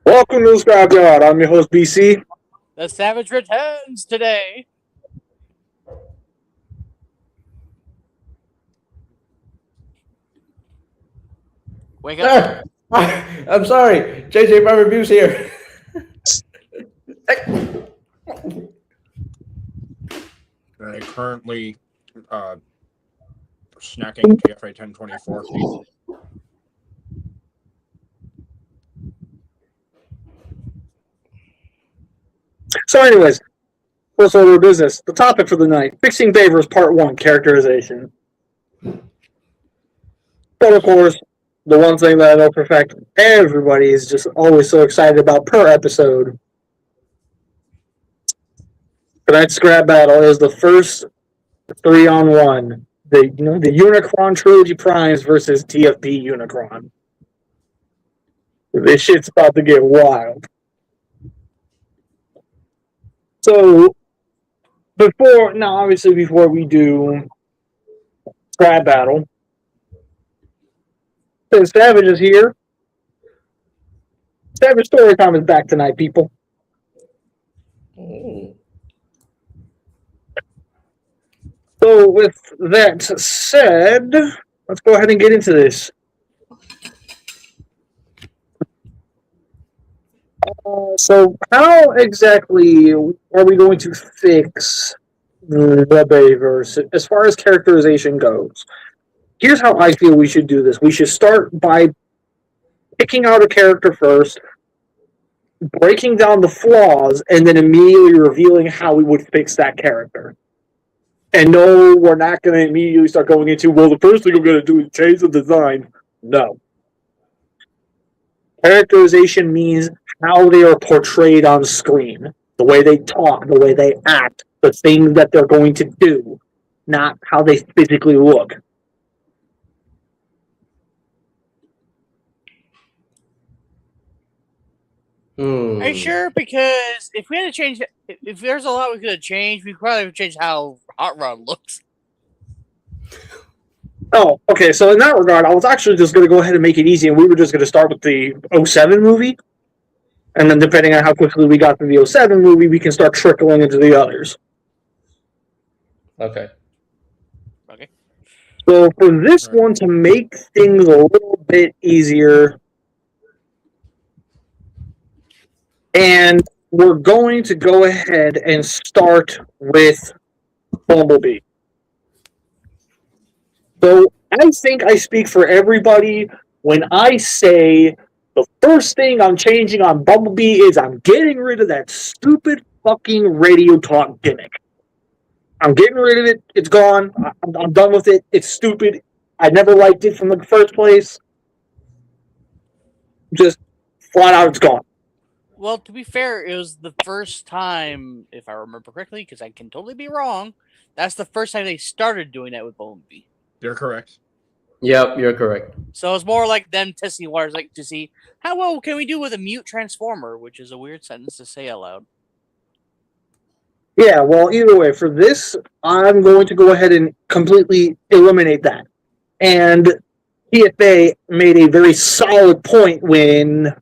Welcome to the Scrapyard. I'm your host, BC. The Savage returns today. Wake up. I'm sorry. JJ my reviews here. Currently snacking TFA 1024. So, anyways, first order of business. The topic for the night: fixing Bayverse Part 1, characterization. But of course, the one thing that I know for a fact everybody is just always so excited about per episode. Tonight's scrap battle is the first 3-on-1. The Unicron Trilogy Primes versus TFP Unicron. This shit's about to get wild. So, before we do scrap battle, since Savage is here, Savage Story Time is back tonight, people. So, with that said, let's go ahead and get into this. So, how exactly are we going to fix the Bayverse as far as characterization goes? Here's how I feel we should do this. We should start by picking out a character first, breaking down the flaws, and then immediately revealing how we would fix that character. And no, we're not going to immediately start going into, well, the first thing we're going to do is change the design. No. Characterization means how they are portrayed on screen, the way they talk, the way they act, the things that they're going to do, not how they physically look. Are you sure? Because if we had to change, if there's a lot we could have changed, we probably would change how Hot Rod looks. Oh, okay. So in that regard, I was actually just going to go ahead and make it easy, and we were just going to start with the 07 movie. And then depending on how quickly we got through the 07 movie, we can start trickling into the others. Okay. So for this one, to make things a little bit easier, and we're going to go ahead and start with Bumblebee. So I think I speak for everybody when I say the first thing I'm changing on Bumblebee is I'm getting rid of that stupid fucking radio talk gimmick. I'm getting rid of it. It's gone. I'm done with it. It's stupid. I never liked it from the first place. Just flat out, it's gone. Well, to be fair, it was the first time, if I remember correctly, because I can totally be wrong, that's the first time they started doing that with Bumblebee. You're correct. Yep, you're correct. So it's more like them testing waters, like to see how well can we do with a mute transformer, which is a weird sentence to say aloud. Yeah, well, either way, for this, I'm going to go ahead and completely eliminate that. And TFA made a very solid point when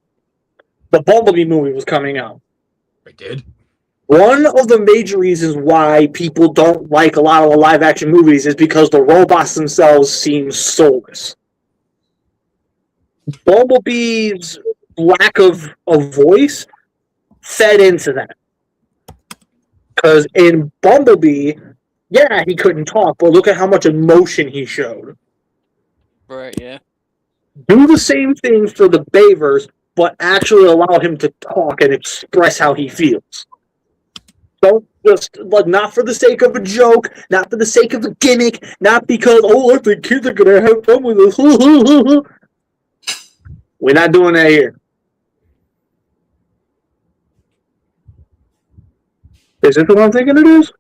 the Bumblebee movie was coming out. I did. One of the major reasons why people don't like a lot of the live-action movies is because the robots themselves seem soulless. Bumblebee's lack of voice fed into that. Because in Bumblebee, yeah, he couldn't talk, but look at how much emotion he showed. Right, yeah. Do the same thing for the Bayverse, but actually allow him to talk and express how he feels. Don't just, like, not for the sake of a joke, not for the sake of a gimmick, not because, oh, I think kids are going to have fun with this. We're not doing that here. Is this what I'm thinking it is?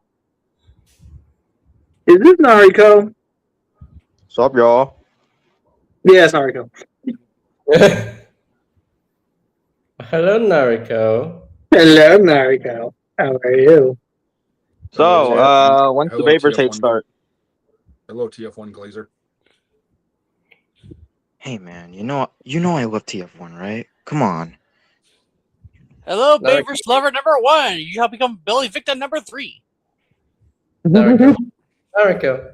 Is this Nariko? What's up, y'all? Yeah, it's Nariko. Hello, Nariko. Hello, Nariko. How are you? So, when's the Hello, Bayverse hate TF1. start? Hello, TF1 Glazer. Hey man, you know I love TF1, right? Come on. Hello, Nariko. Bayverse lover number 1. You have become Billy victim number 3. Nariko. Nariko.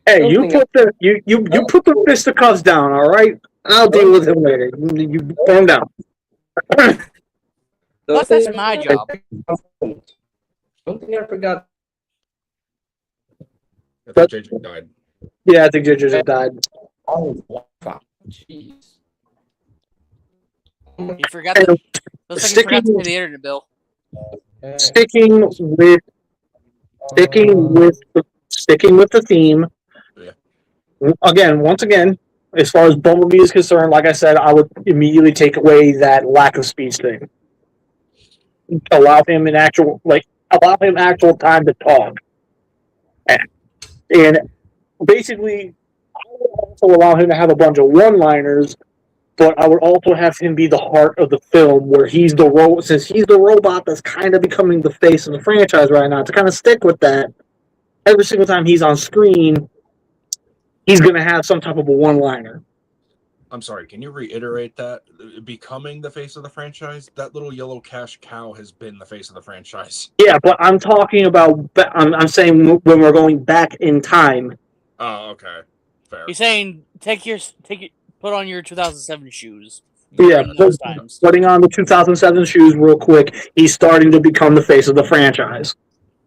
Hey, you Something put the you put the fisticuffs down, all right? I'll deal with him later. You calm down. Plus, that's my job. Something I forgot. I think JJ died. Yeah, I think JJ just died. Oh, wow. Jeez. You forgot that. Looks like you forgot to pay the internet bill. Sticking with the theme. Yeah. Once again, as far as Bumblebee is concerned, like I said, I would immediately take away that lack of speech thing. Allow him actual time to talk. And basically, I would also allow him to have a bunch of one-liners, but I would also have him be the heart of the film, where he's the since he's the robot that's kind of becoming the face of the franchise right now. To kind of stick with that, every single time he's on screen, he's going to have some type of a one-liner. I'm sorry, can you reiterate that? Becoming the face of the franchise? That little yellow cash cow has been the face of the franchise. Yeah, but I'm talking about. I'm saying when we're going back in time. Oh, okay, fair. He's saying put on your 2007 shoes. Yeah, putting on the 2007 shoes real quick. He's starting to become the face of the franchise.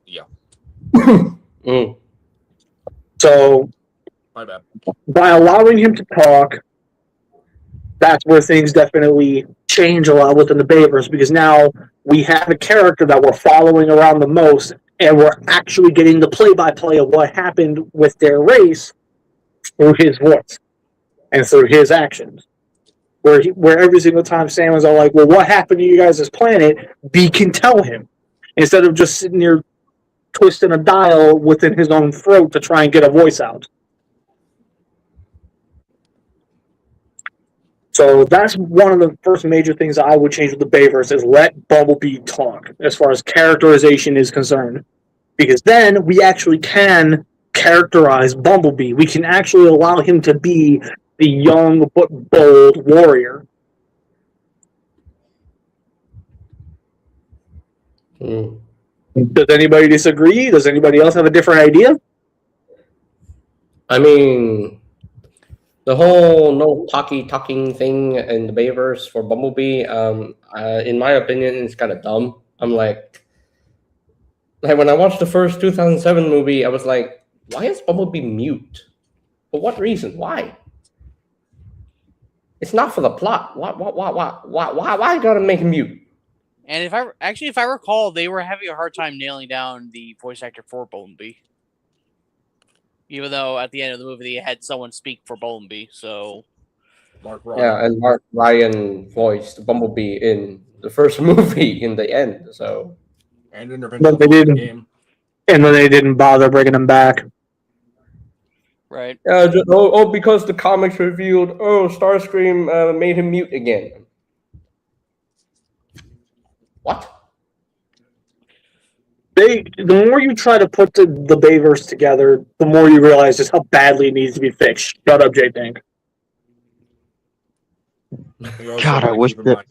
Yeah. So, my bad. By allowing him to talk, that's where things definitely change a lot within the Bayverse, because now we have a character that we're following around the most, and we're actually getting the play-by-play of what happened with their race through his voice and through his actions. Where every single time Sam is all like, well, what happened to you guys' planet? B can tell him. Instead of just sitting there twisting a dial within his own throat to try and get a voice out. So that's one of the first major things I would change with the Bayverse, is let Bumblebee talk as far as characterization is concerned. Because then we actually can characterize Bumblebee. We can actually allow him to be the young but bold warrior. Does anybody disagree? Does anybody else have a different idea? I mean, the whole no talking thing in the Bayverse for Bumblebee, in my opinion, is kind of dumb. I'm like when I watched the first 2007 movie, I was like, why is Bumblebee mute? For what reason? Why? It's not for the plot. Why gotta make him mute? And if I recall, they were having a hard time nailing down the voice actor for Bumblebee. Even though at the end of the movie they had someone speak for Bumblebee, so Mark Ryan. Yeah, and Mark Ryan voiced Bumblebee in the first movie in the end. So, and intervention in the game. And then they didn't bother bringing him back. Right. Because the comics revealed, Starscream made him mute again. What? The more you try to put the Bayverse together, the more you realize just how badly it needs to be fixed. Shut up, J-Tank. God, I wish that...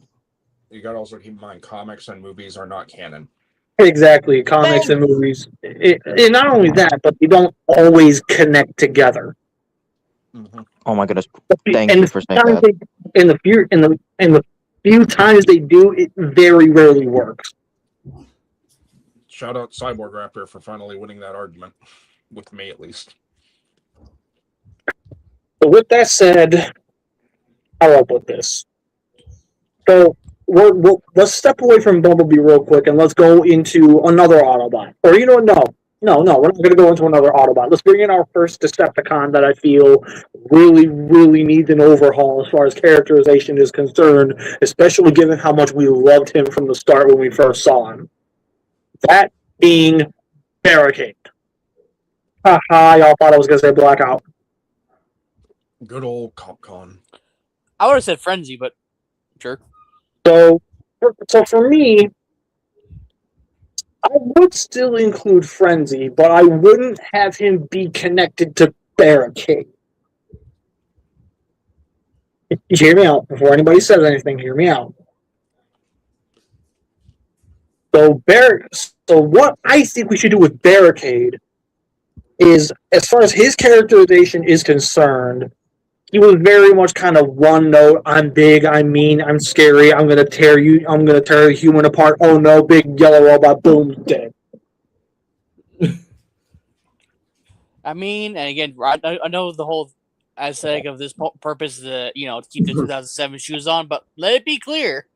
You gotta also keep in mind, comics and movies are not canon. Exactly, comics and movies. And not only that, but they don't always connect together. Mm-hmm. Oh my goodness! Thank you for saying that. In the few times they do, it very rarely works. Shout out Cyborg Raptor for finally winning that argument, with me at least. So with that said, I'll up with this. So let's step away from Bumblebee real quick and let's go into another Autobot. Or we're not going to go into another Autobot. Let's bring in our first Decepticon that I feel really, really needs an overhaul as far as characterization is concerned, especially given how much we loved him from the start when we first saw him. That being Barricade. Haha, y'all thought I was going to say Blackout. Good old CopCon. I would have said Frenzy, but sure. So for me, I would still include Frenzy, but I wouldn't have him be connected to Barricade. hear me out. Before anybody says anything, hear me out. So what I think we should do with Barricade is, as far as his characterization is concerned, he was very much kind of one note. I'm big, I'm mean, I'm scary, I'm gonna tear a human apart. Oh no, big yellow robot, boom, dead. I mean, and again, I know the whole aesthetic of this purpose, to keep the 2007 shoes on, but let it be clear,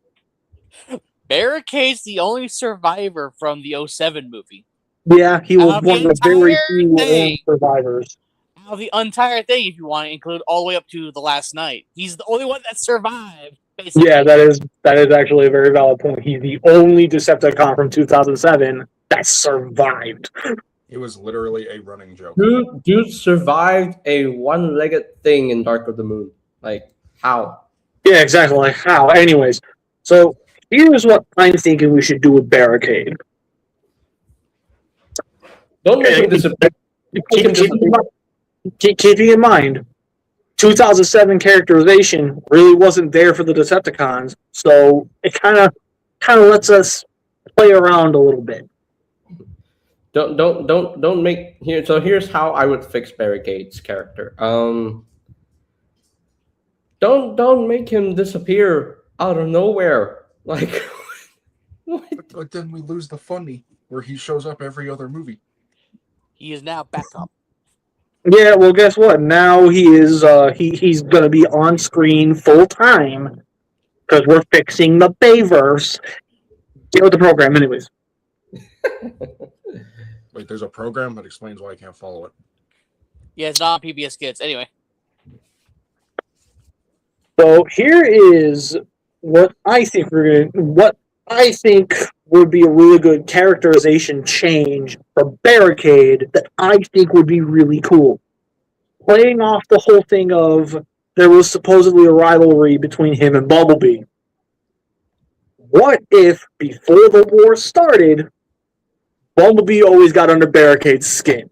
Barricade's the only survivor from the 07 movie. Yeah, he was one of the very few survivors. Now, the entire thing, if you want to include all the way up to the last night, he's the only one that survived. Basically. Yeah, that is actually a very valid point. He's the only Decepticon from 2007 that survived. It was literally a running joke. Dude survived a one-legged thing in Dark of the Moon. Like, how? Yeah, exactly. Like, how? Anyways, so here's what I'm thinking we should do with Barricade. Don't make him disappear. Keeping in mind, 2007 characterization really wasn't there for the Decepticons, so it kind of lets us play around a little bit. Don't make here. So here's how I would fix Barricade's character. Don't make him disappear out of nowhere. Like, but then we lose the funny where he shows up every other movie. He is now back up. Yeah, well, guess what? Now he is. He's gonna be on screen full time because we're fixing the Bayverse. Get with the program, anyways. Wait, there's a program that explains why I can't follow it. Yeah, it's not on PBS Kids. Anyway. So here is what I think would be a really good characterization change for Barricade that I think would be really cool. Playing off the whole thing of there was supposedly a rivalry between him and Bumblebee. What if, before the war started, Bumblebee always got under Barricade's skin?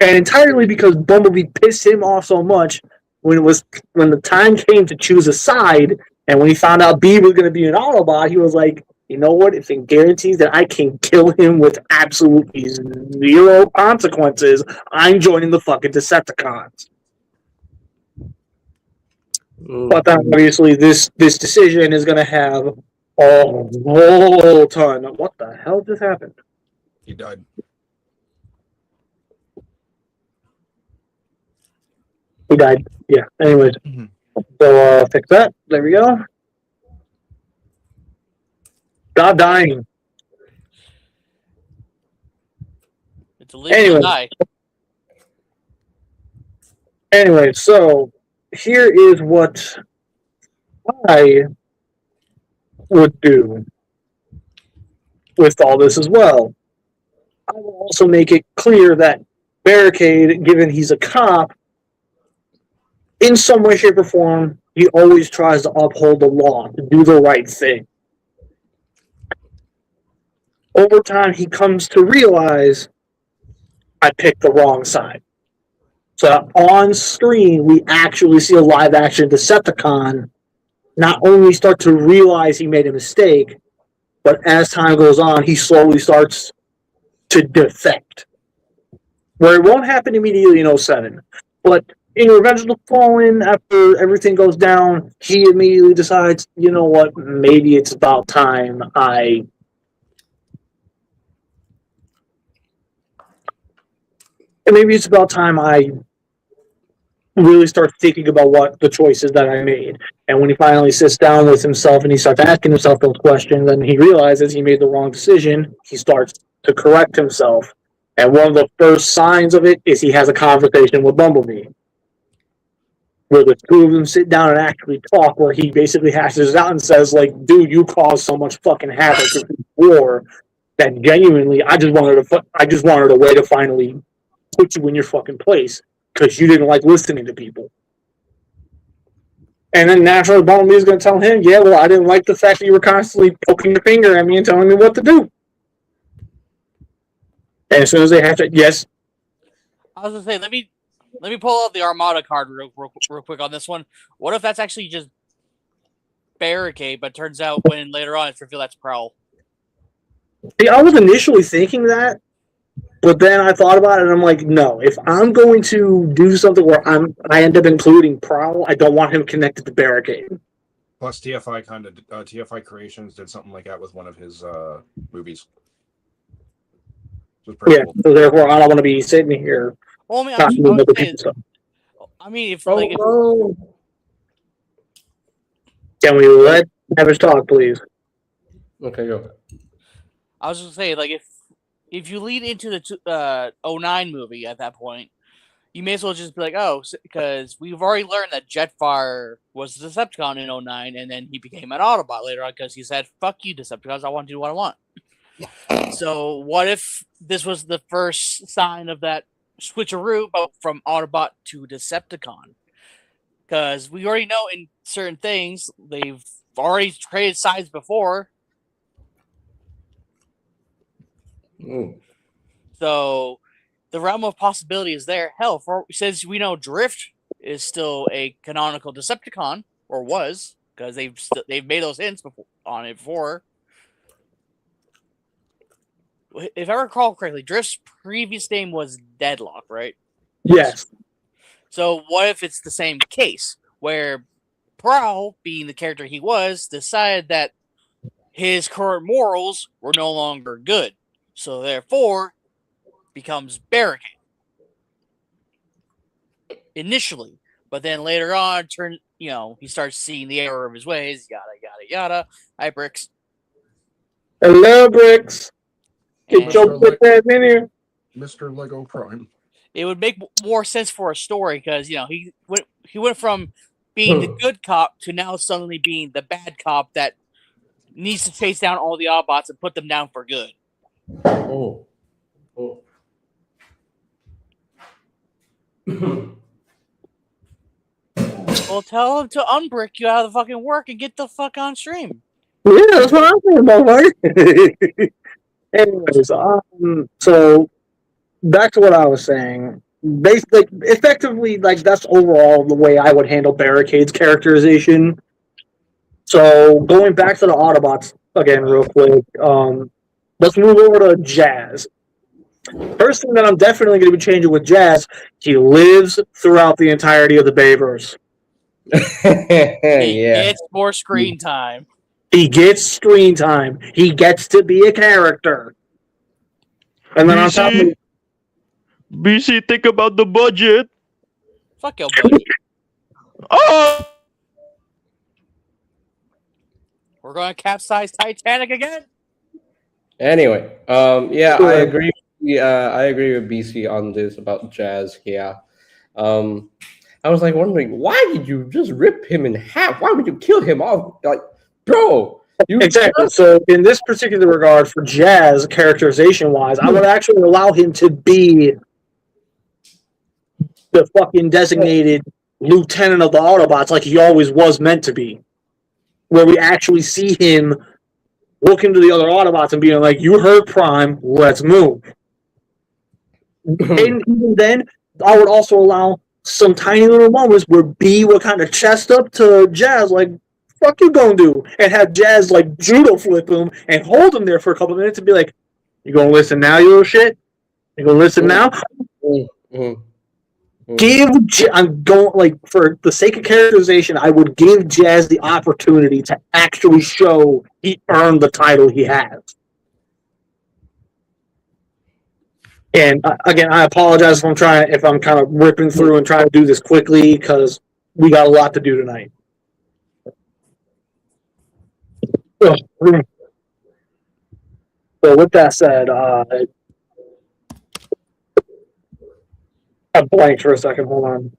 And entirely because Bumblebee pissed him off so much when the time came to choose a side, and when he found out B was going to be an Autobot, he was like, you know what? If it guarantees that I can kill him with absolutely zero consequences, I'm joining the fucking Decepticons. But then obviously this decision is going to have a whole ton. What the hell just happened? He died. He died. Yeah. Anyways. Mm-hmm. So fix that. There we go. Stop dying. It's a legal die. Anyway, so here is what I would do with all this as well. I will also make it clear that Barricade, given he's a cop, in some way, shape, or form, he always tries to uphold the law, to do the right thing. Over time, he comes to realize, I picked the wrong side. So on screen, we actually see a live-action Decepticon not only start to realize he made a mistake, but as time goes on, he slowly starts to defect. Where it won't happen immediately in 07, but in Revenge of the Fallen, after everything goes down, he immediately decides, you know what, maybe it's about time I really start thinking about what the choices that I made. And when he finally sits down with himself and he starts asking himself those questions, and he realizes he made the wrong decision, he starts to correct himself. And one of the first signs of it is he has a conversation with Bumblebee, where the two of them sit down and actually talk, where he basically hashes out and says, like, dude, you caused so much fucking havoc with this war that genuinely I just wanted a way to finally put you in your fucking place because you didn't like listening to people. And then naturally Bumblebee is going to tell him, yeah, well, I didn't like the fact that you were constantly poking your finger at me and telling me what to do. And as soon as they have to, yes. I was going to say, let me pull out the Armada card real quick on this one. What if that's actually just Barricade, but turns out when later on it's revealed that's Prowl? See, I was initially thinking that, but then I thought about it and I'm like, no, if I'm going to do something where I end up including Prowl, I don't want him connected to Barricade. Plus, TFI Creations did something like that with one of his movies. Yeah, cool. so therefore I don't want to be sitting here. Well, I mean, if can we let Nevers talk, please? Okay, go. I was just saying, like, if you lead into the 09 movie at that point, you may as well just be like, oh, because we've already learned that Jetfire was the Decepticon in 09, and then he became an Autobot later on because he said, fuck you, Decepticons, I want to do what I want. So what if this was the first sign of that switcheroo from Autobot to Decepticon? Because we already know in certain things, they've already traded sides before. So the realm of possibility is there. Hell, since we know Drift is still a canonical Decepticon, or was, because they've made those hints on it before. If I recall correctly, Drift's previous name was Deadlock, right? Yes. So what if it's the same case, where Prowl, being the character he was, decided that his current morals were no longer good. So therefore, becomes Barricade. Initially. But then later on, he starts seeing the error of his ways, yada, yada, yada. Hi, Bricks. Hello, Bricks. Get your ass in here. Mr. Lego Prime. It would make more sense for a story because, he went from being the good cop to now suddenly being the bad cop that needs to chase down all the Autobots and put them down for good. Oh. Well, tell him to unbrick you out of the fucking work and get the fuck on stream. Yeah, that's what I'm thinking about, right? Anyways, so back to what I was saying. Basically, effectively, that's overall the way I would handle Barricade's characterization. So going back to the Autobots again, real quick. Let's move over to Jazz. First thing that I'm definitely going to be changing with Jazz, he lives throughout the entirety of the Bayverse. He gets more screen time. He gets screen time. He gets to be a character. And then on top of it, BC, think about the budget. Fuck your budget. Oh! We're going to capsize Titanic again? Anyway, yeah, I agree. I agree with BC on this about Jazz. Yeah, I was wondering, why did you just rip him in half? Why would you kill him off? Bro. Exactly. So in this particular regard, for Jazz, characterization-wise, I would actually allow him to be the fucking designated lieutenant of the Autobots like he always was meant to be. Where we actually see him look into the other Autobots and being like, you heard Prime, let's move. And even then, I would also allow some tiny little moments where B would kind of chest up to Jazz, like, fuck you gonna do? And have Jazz, judo flip him and hold him there for a couple minutes and be like, you gonna listen now, you little shit? You gonna listen now? I'm going, for the sake of characterization, I would give Jazz the opportunity to actually show he earned the title he has. And again, I apologize if I'm kind of ripping through and trying to do this quickly because we got a lot to do tonight. So with that said, I blanked for a second. Hold on.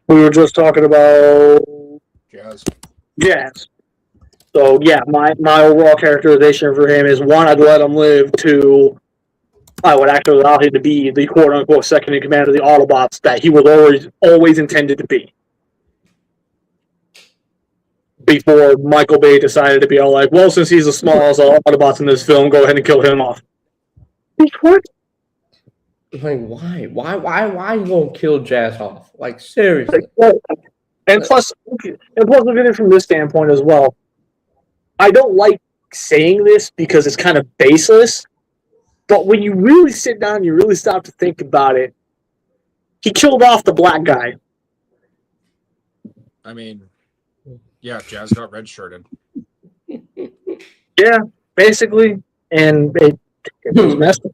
We were just talking about Jazz. So yeah, my overall characterization for him is, one, I'd let him live. Two, I would actually allow him to be the quote unquote second in command of the Autobots that he was always intended to be. Before Michael Bay decided to be all like, well, since he's the smallest Autobots in this film, go ahead and kill him off. What? Like, why you gonna kill Jazz off? Like, seriously. And plus, look at it from this standpoint as well. I don't like saying this because it's kind of baseless, but when you really sit down, you really stop to think about it. He killed off the black guy. I mean, yeah, Jazz got redshirted. Yeah, basically, and it was messed up.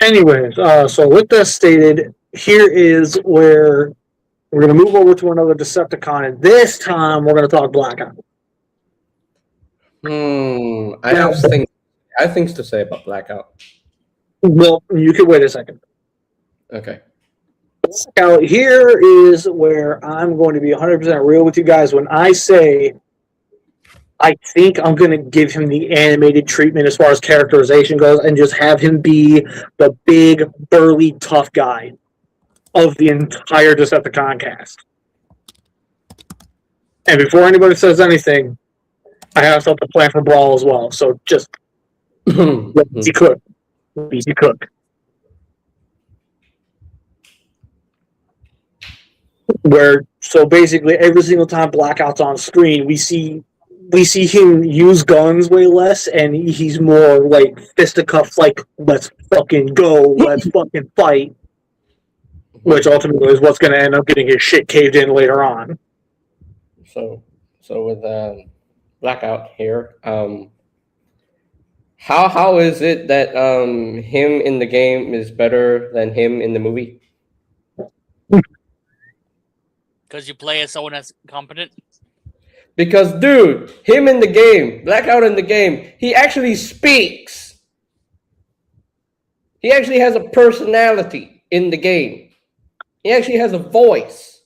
Anyways, so with that stated, here is where we're going to move over to another Decepticon, and this time we're going to talk Blackout. I have things to say about Blackout. Well, you could wait a second. Okay. Blackout, here is where I'm going to be 100% real with you guys. When I say I think I'm going to give him the animated treatment as far as characterization goes and just have him be the big, burly, tough guy of the entire Decepticon cast. And before anybody says anything, I have something planned for Brawl as well. So just easy cook. Easy cook. So basically every single time Blackout's on screen, we see him use guns way less, and he's more like fisticuffs, like let's fucking go, let's fucking fight, which ultimately is what's going to end up getting his shit caved in later on. So with Blackout here, how is it that him in the game is better than him in the movie? Because you play as someone that's competent. Because, dude, him in the game, Blackout in the game, he actually speaks. He actually has a personality in the game. He actually has a voice.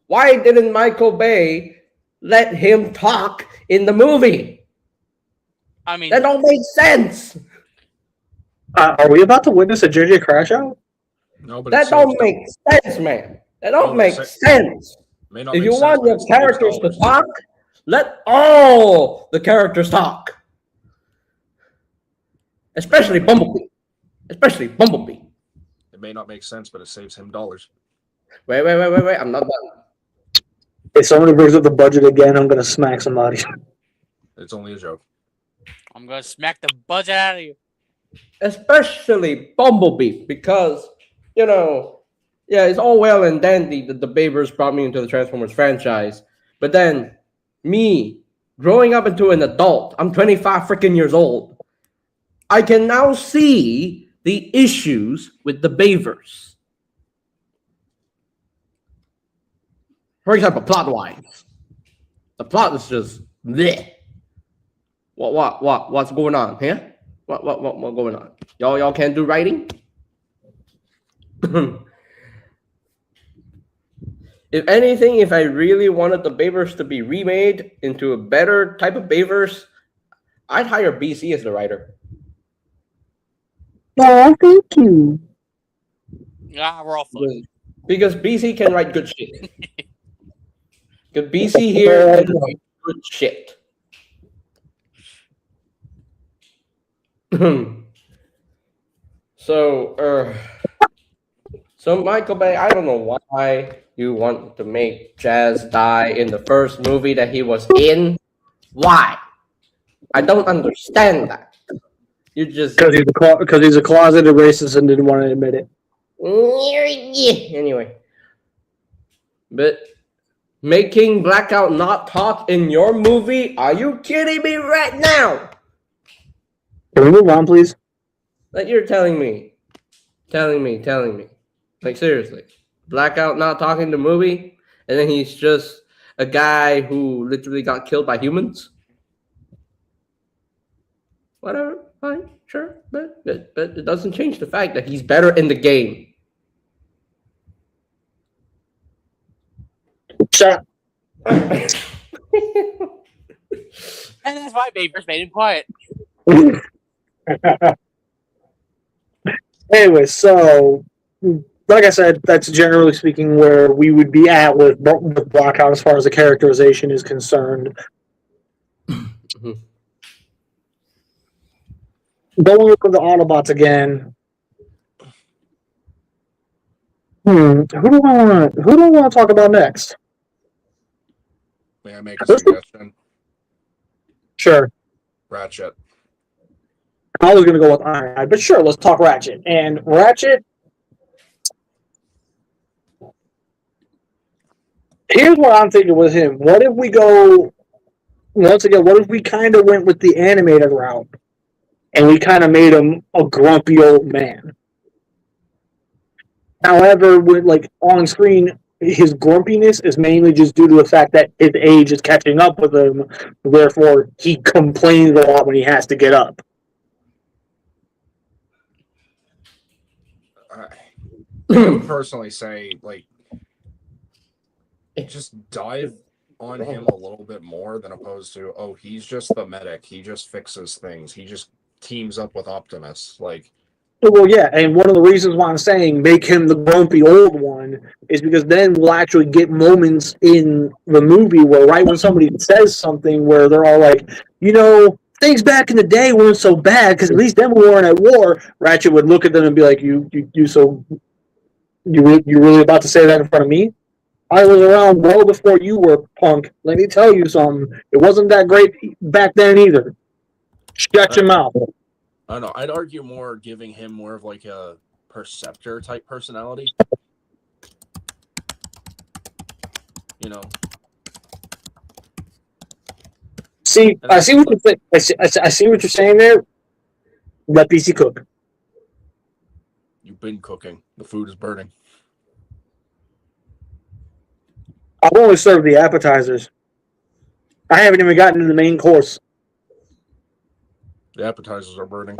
Why didn't Michael Bay let him talk in the movie? I mean, that don't make sense. Are we about to witness a JJ crash out? No, but that don't make sense, man. That don't make sense. If you want your characters to talk, let all the characters talk. Especially Bumblebee. It may not make sense, but it saves him dollars. Wait. I'm not done. If somebody brings up the budget again, I'm going to smack somebody. It's only a joke. I'm going to smack the budget out of you. Especially Bumblebee, because, yeah, it's all well and dandy that the Bayverse brought me into the Transformers franchise. But then, me, growing up into an adult, I'm 25 freaking years old. I can now see the issues with the Bayverse. For example, plot-wise. The plot is just bleh. What's going on here? What going on? Y'all can't do writing? If anything, if I really wanted the Bayverse to be remade into a better type of Bayverse, I'd hire BC as the writer. Oh, thank you. Yeah, we're all fun. Because BC can write good shit. Because BC here can write good shit. So Michael Bay, I don't know why you want to make Jazz die in the first movie that he was in. Why? I don't understand that. You just because he's a closeted racist and didn't want to admit it. Anyway, but making Blackout not talk in your movie? Are you kidding me right now? Can we move on, please? Like you're telling me. Like seriously, Blackout not talking the movie, and then he's just a guy who literally got killed by humans. Whatever, fine, sure, but it doesn't change the fact that he's better in the game. Shut up. And that's why Bayverse made him quiet. Anyway, so like I said, that's generally speaking where we would be at with Blackout as far as the characterization is concerned. Going with the Autobots again, Who do I want to talk about next? May I make a suggestion? Sure. Ratchet. I was going to go with Ironhide, but sure, let's talk Ratchet. And Ratchet, here's what I'm thinking with him. What if we go, once again, what if we kind of went with the animated route and we kind of made him a grumpy old man? However, with like on screen, his grumpiness is mainly just due to the fact that his age is catching up with him. Therefore, he complains a lot when he has to get up. I would personally say, like, just dive on him a little bit more than opposed to, oh, he's just the medic. He just fixes things. He just teams up with Optimus. Like, well, yeah, and one of the reasons why I'm saying make him the grumpy old one is because then we'll actually get moments in the movie where right when somebody says something where they're all like, things back in the day weren't so bad because at least then we weren't at war. Ratchet would look at them and be like, you really about to say that in front of me? I was around well before you were, punk. Let me tell you something. It wasn't that great back then either. Shut your mouth. I don't know. I'd argue more giving him more of like a Perceptor type personality. See, I see what you're I see what you're saying there. Let PC cook. You've been cooking. The food is burning. I've only served the appetizers. I haven't even gotten to the main course. The appetizers are burning.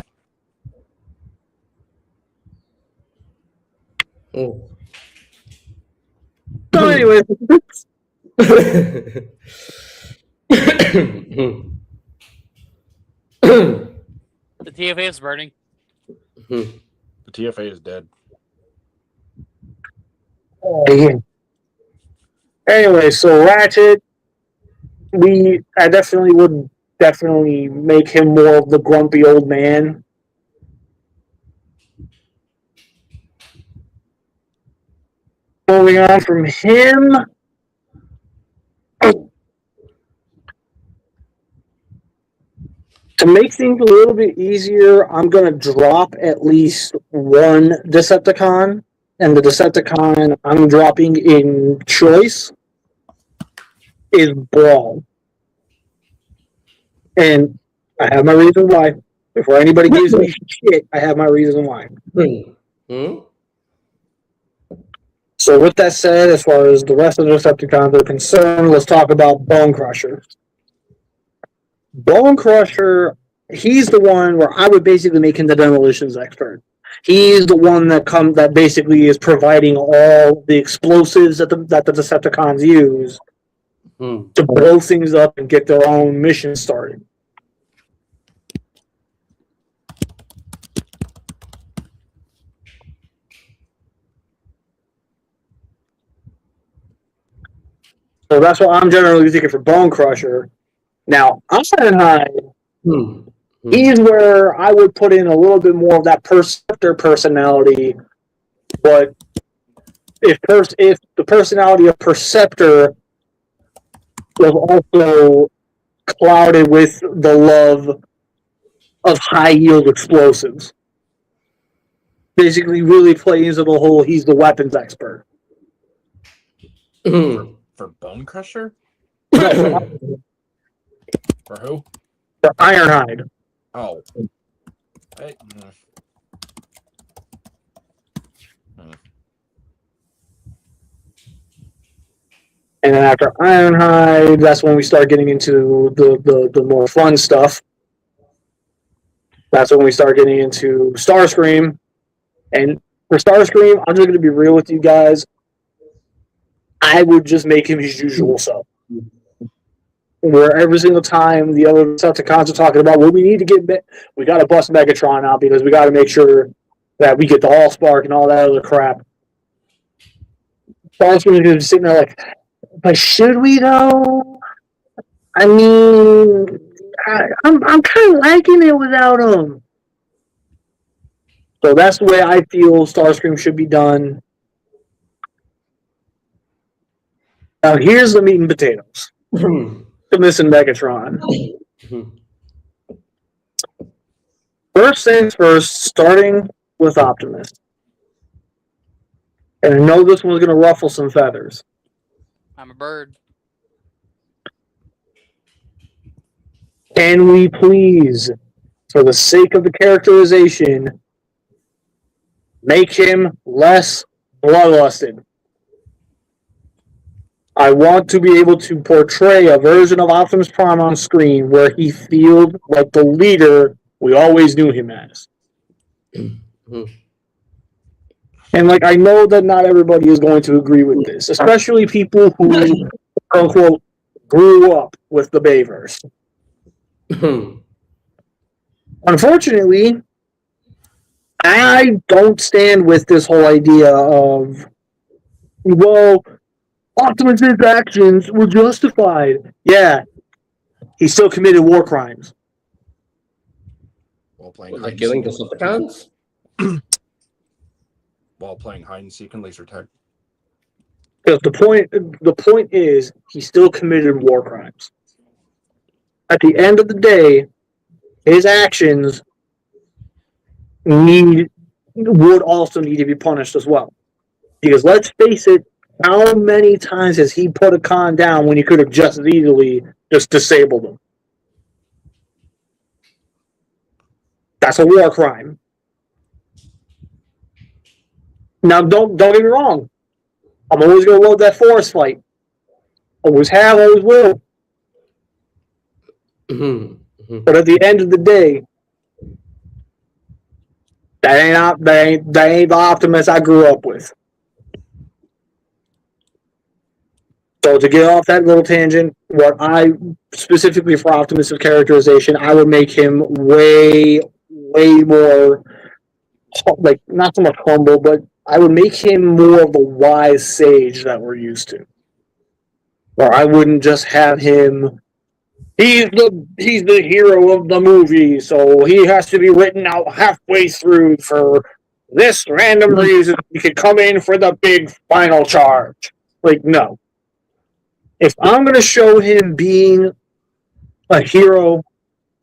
Oh. So anyway, The TFA is burning. The TFA is dead. Anyway, so Ratchet, I definitely would make him more of the grumpy old man. Moving on from him, to make things a little bit easier, I'm going to drop at least one Decepticon, and the Decepticon I'm dropping in choice is Brawl. And I have my reason why. Before anybody gives me shit, I have my reason why. So with that said, as far as the rest of the Decepticons are concerned, let's talk about Bone Crusher. Bone Crusher, he's the one where I would basically make him the demolitions expert. He's the one that basically is providing all the explosives that the Decepticons use to blow things up and get their own mission started. So that's what I'm generally thinking for Bone Crusher. Now, Ironhide, he's where I would put in a little bit more of that Perceptor personality, but if the personality of Perceptor was also clouded with the love of high-yield explosives. Basically really plays into the whole he's the weapons expert. For Bone Crusher? For who? For Ironhide. Oh. And then after Ironhide, that's when we start getting into the more fun stuff. That's when we start getting into Starscream. And for Starscream, I'm just going to be real with you guys. I would just make him his usual self. Where every single time the other Decepticons are talking about, well, we got to bust Megatron out because we got to make sure that we get the Allspark and all that other crap. Starscream is going to be sitting there like, but should we though? I mean, I'm kind of liking it without him. So that's the way I feel Starscream should be done. Now here's the meat and potatoes. Optimus and Megatron. First things first, starting with Optimus. And I know this one's going to ruffle some feathers. I'm a bird. Can we please, for the sake of the characterization, make him less bloodlusted? I want to be able to portray a version of Optimus Prime on screen where he feels like the leader we always knew him as. And like, I know that not everybody is going to agree with this, especially people who, quote unquote, grew up with the Bayverse. Unfortunately, I don't stand with this whole idea of, well, Optimus' actions were justified. Yeah, he still committed war crimes. While playing like killing Decepticons? While playing hide and seek and laser tag. Because the point is, he still committed war crimes. At the end of the day, his actions would also need to be punished as well. Because let's face it, how many times has he put a con down when he could have just as easily just disabled them? That's a war crime. Now, don't get me wrong. I'm always going to love that forest fight. Always have, always will. But at the end of the day, that ain't the Optimus I grew up with. So to get off that little tangent, what I specifically for Optimus' characterization, I would make him way more, like, not so much humble, but I would make him more of the wise sage that we're used to. Or I wouldn't just have him, he's the hero of the movie, so he has to be written out halfway through for this random reason. He could come in for the big final charge. Like, no. If I'm going to show him being a hero,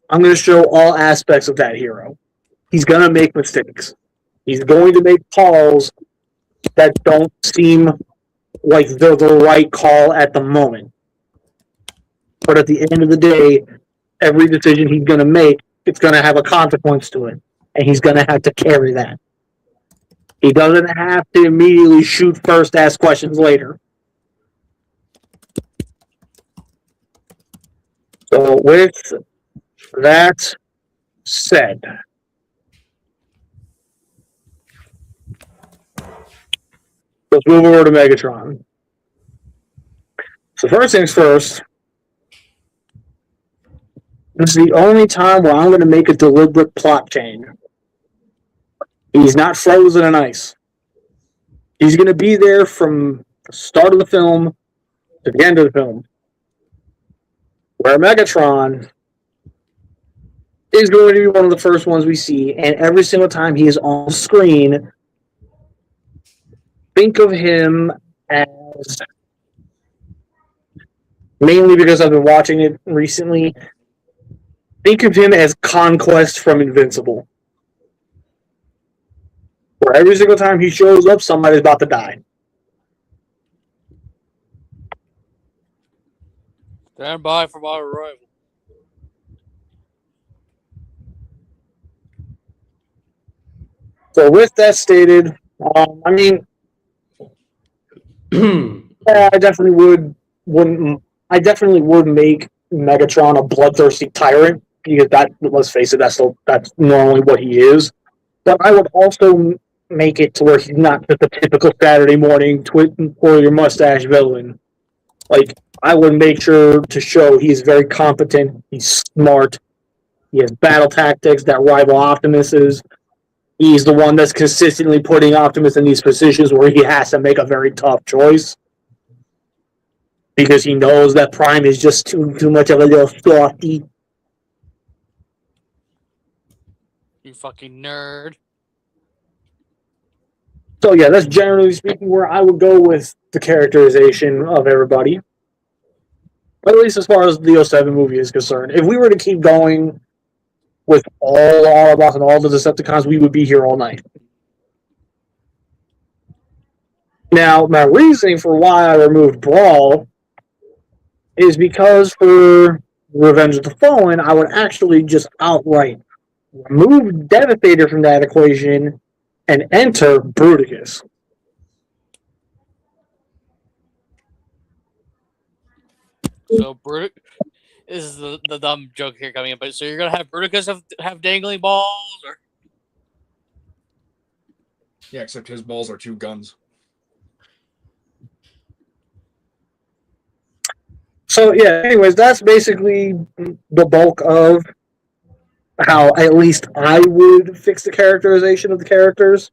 I'm going to show all aspects of that hero. He's going to make mistakes. He's going to make calls that don't seem like they're the right call at the moment. But at the end of the day, every decision he's going to make, it's going to have a consequence to it. And he's going to have to carry that. He doesn't have to immediately shoot first, ask questions later. So with that said, let's move over to Megatron. So first things first, this is the only time where I'm going to make a deliberate plot change. He's not frozen in ice. He's going to be there from the start of the film to the end of the film. Where Megatron is going to be one of the first ones we see, and every single time he is on screen, think of him as, mainly because I've been watching it recently, think of him as Conquest from Invincible. Where every single time he shows up, somebody's about to die. Stand by for my arrival. So with that stated, I mean, I definitely would make Megatron a bloodthirsty tyrant, because that, let's face it, that's normally what he is. But I would also make it to where he's not just a typical Saturday morning twirl your mustache villain. Like, I would make sure to show he's very competent, he's smart, he has battle tactics that rival Optimus's. He's the one that's consistently putting Optimus in these positions where he has to make a very tough choice. Because he knows that Prime is just too much of a little softy. You fucking nerd. So yeah, that's generally speaking where I would go with the characterization of everybody. At least as far as the '07 movie is concerned. If we were to keep going with all the Autobots and all the Decepticons, we would be here all night. Now, my reasoning for why I removed Brawl is because for Revenge of the Fallen, I would actually just outright remove Devastator from that equation and enter Bruticus. So this is the dumb joke here coming in, but so you're gonna have Bruticus have dangling balls, or Yeah, except his balls are two guns. So yeah, anyways, that's basically the bulk of how at least I would fix the characterization of the characters.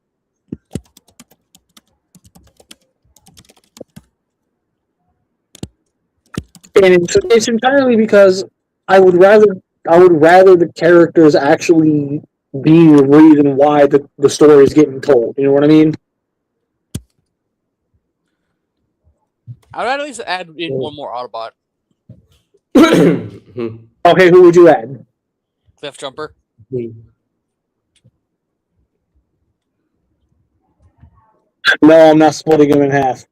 And it's entirely because I would rather the characters actually be the reason why the story is getting told. You know what I mean? I would at least add in one more Autobot, Okay, who would you add? Cliff Jumper. No, I'm not splitting him in half.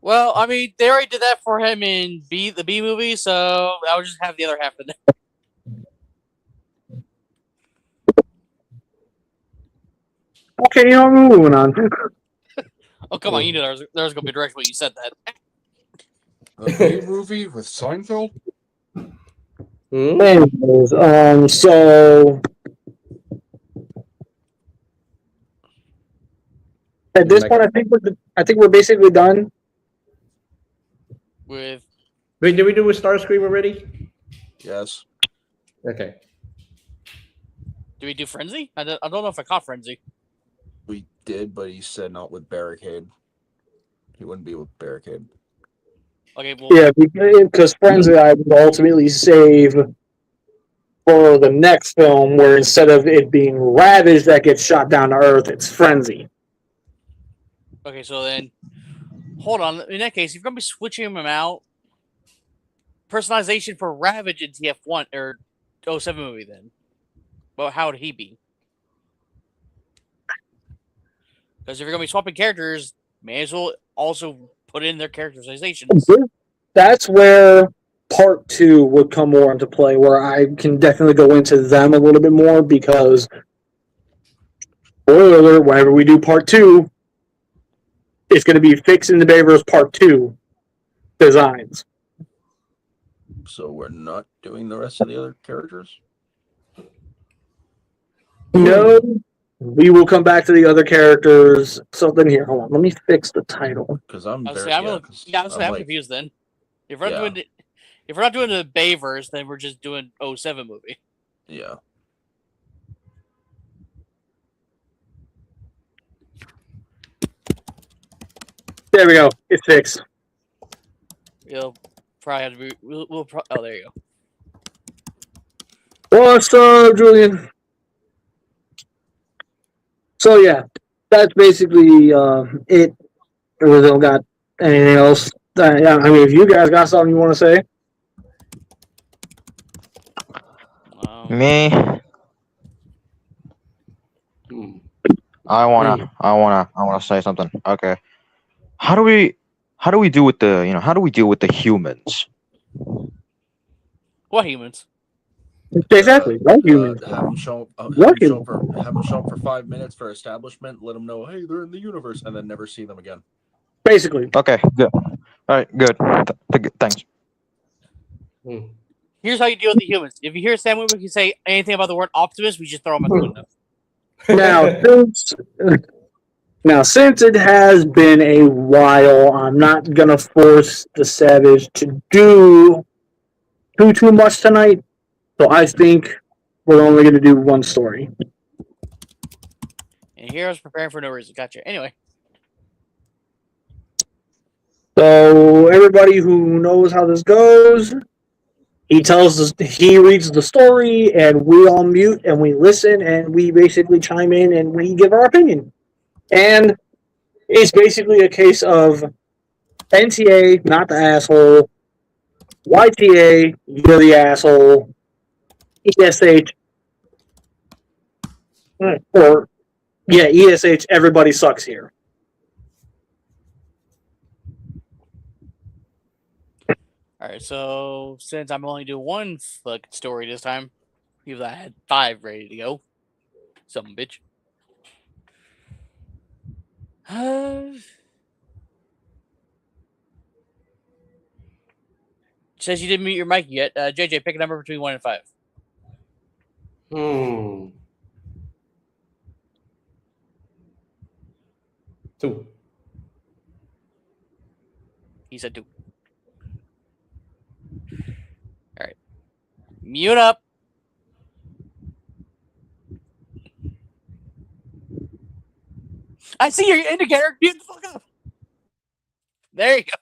Well, I mean, they already did that for him in the B movie, so I would just have the other half in there. Okay, you know, we're moving on. Oh, come on, you knew there was going to be a direction when you said that. A B movie with Seinfeld? Anyways, so at this point, I think we're basically done. With Wait, did we do a Starscream already? Yes. Okay. do we do Frenzy? I don't know if I caught Frenzy. We did, but he said not with Barricade. He wouldn't be with Barricade. Okay, well, Yeah, because Frenzy I would ultimately save for the next film, where instead of it being Ravage that gets shot down to Earth, it's Frenzy. okay, so then hold on. In that case, if you're going to be switching him out, personalization for Ravage in TF1 or 07 movie, then. Well, how would he be? Because if you're going to be swapping characters, may as well also put in their characterizations. That's where part 2 would come more into play, where I can definitely go into them a little bit more, because spoiler alert, whenever we do part 2, it's going to be fixing the Bayverse part 2 designs. So we're not doing the rest of the other characters? No, we will come back to the other characters. So then here, hold on, let me fix the title. Because I'm confused then. If we're not doing the Bayverse, then we're just doing 07 movie. Yeah. There we go. It's fixed. You'll probably have to be. Oh, there you go. What's up, Julian? So yeah, that's basically it. We don't got anything else. I mean, if you guys got something you want to say, Me, I wanna say something. Okay, how do we deal with the humans? What humans? exactly. What humans? Have them show up for 5 minutes for establishment. Let them know, hey, they're in the universe, and then never see them again. Basically. Okay, good. All right, good. Thanks. Here's how you deal with the humans. If you hear Sam Witwick say anything about the word Optimus, we just throw him out the window. Since it has been a while, I'm not gonna force the Savage to do too much tonight. So I think we're only gonna do one story. And Heroes preparing for no reason. Gotcha. Anyway. So everybody who knows how this goes, He reads the story, and we all mute and we listen, and we basically chime in and we give our opinion. And it's basically a case of NTA, not the asshole. YTA, you're the asshole. ESH, or yeah, ESH, everybody sucks here. All right, so since I'm only doing one fucking story this time, even though I had 5 ready to go, some bitch. Says you didn't mute your mic yet. JJ, pick a number between 1 and 5. Hmm. 2. He said 2. All right, mute up. I see your indicator. Mute the fuck up. There you go.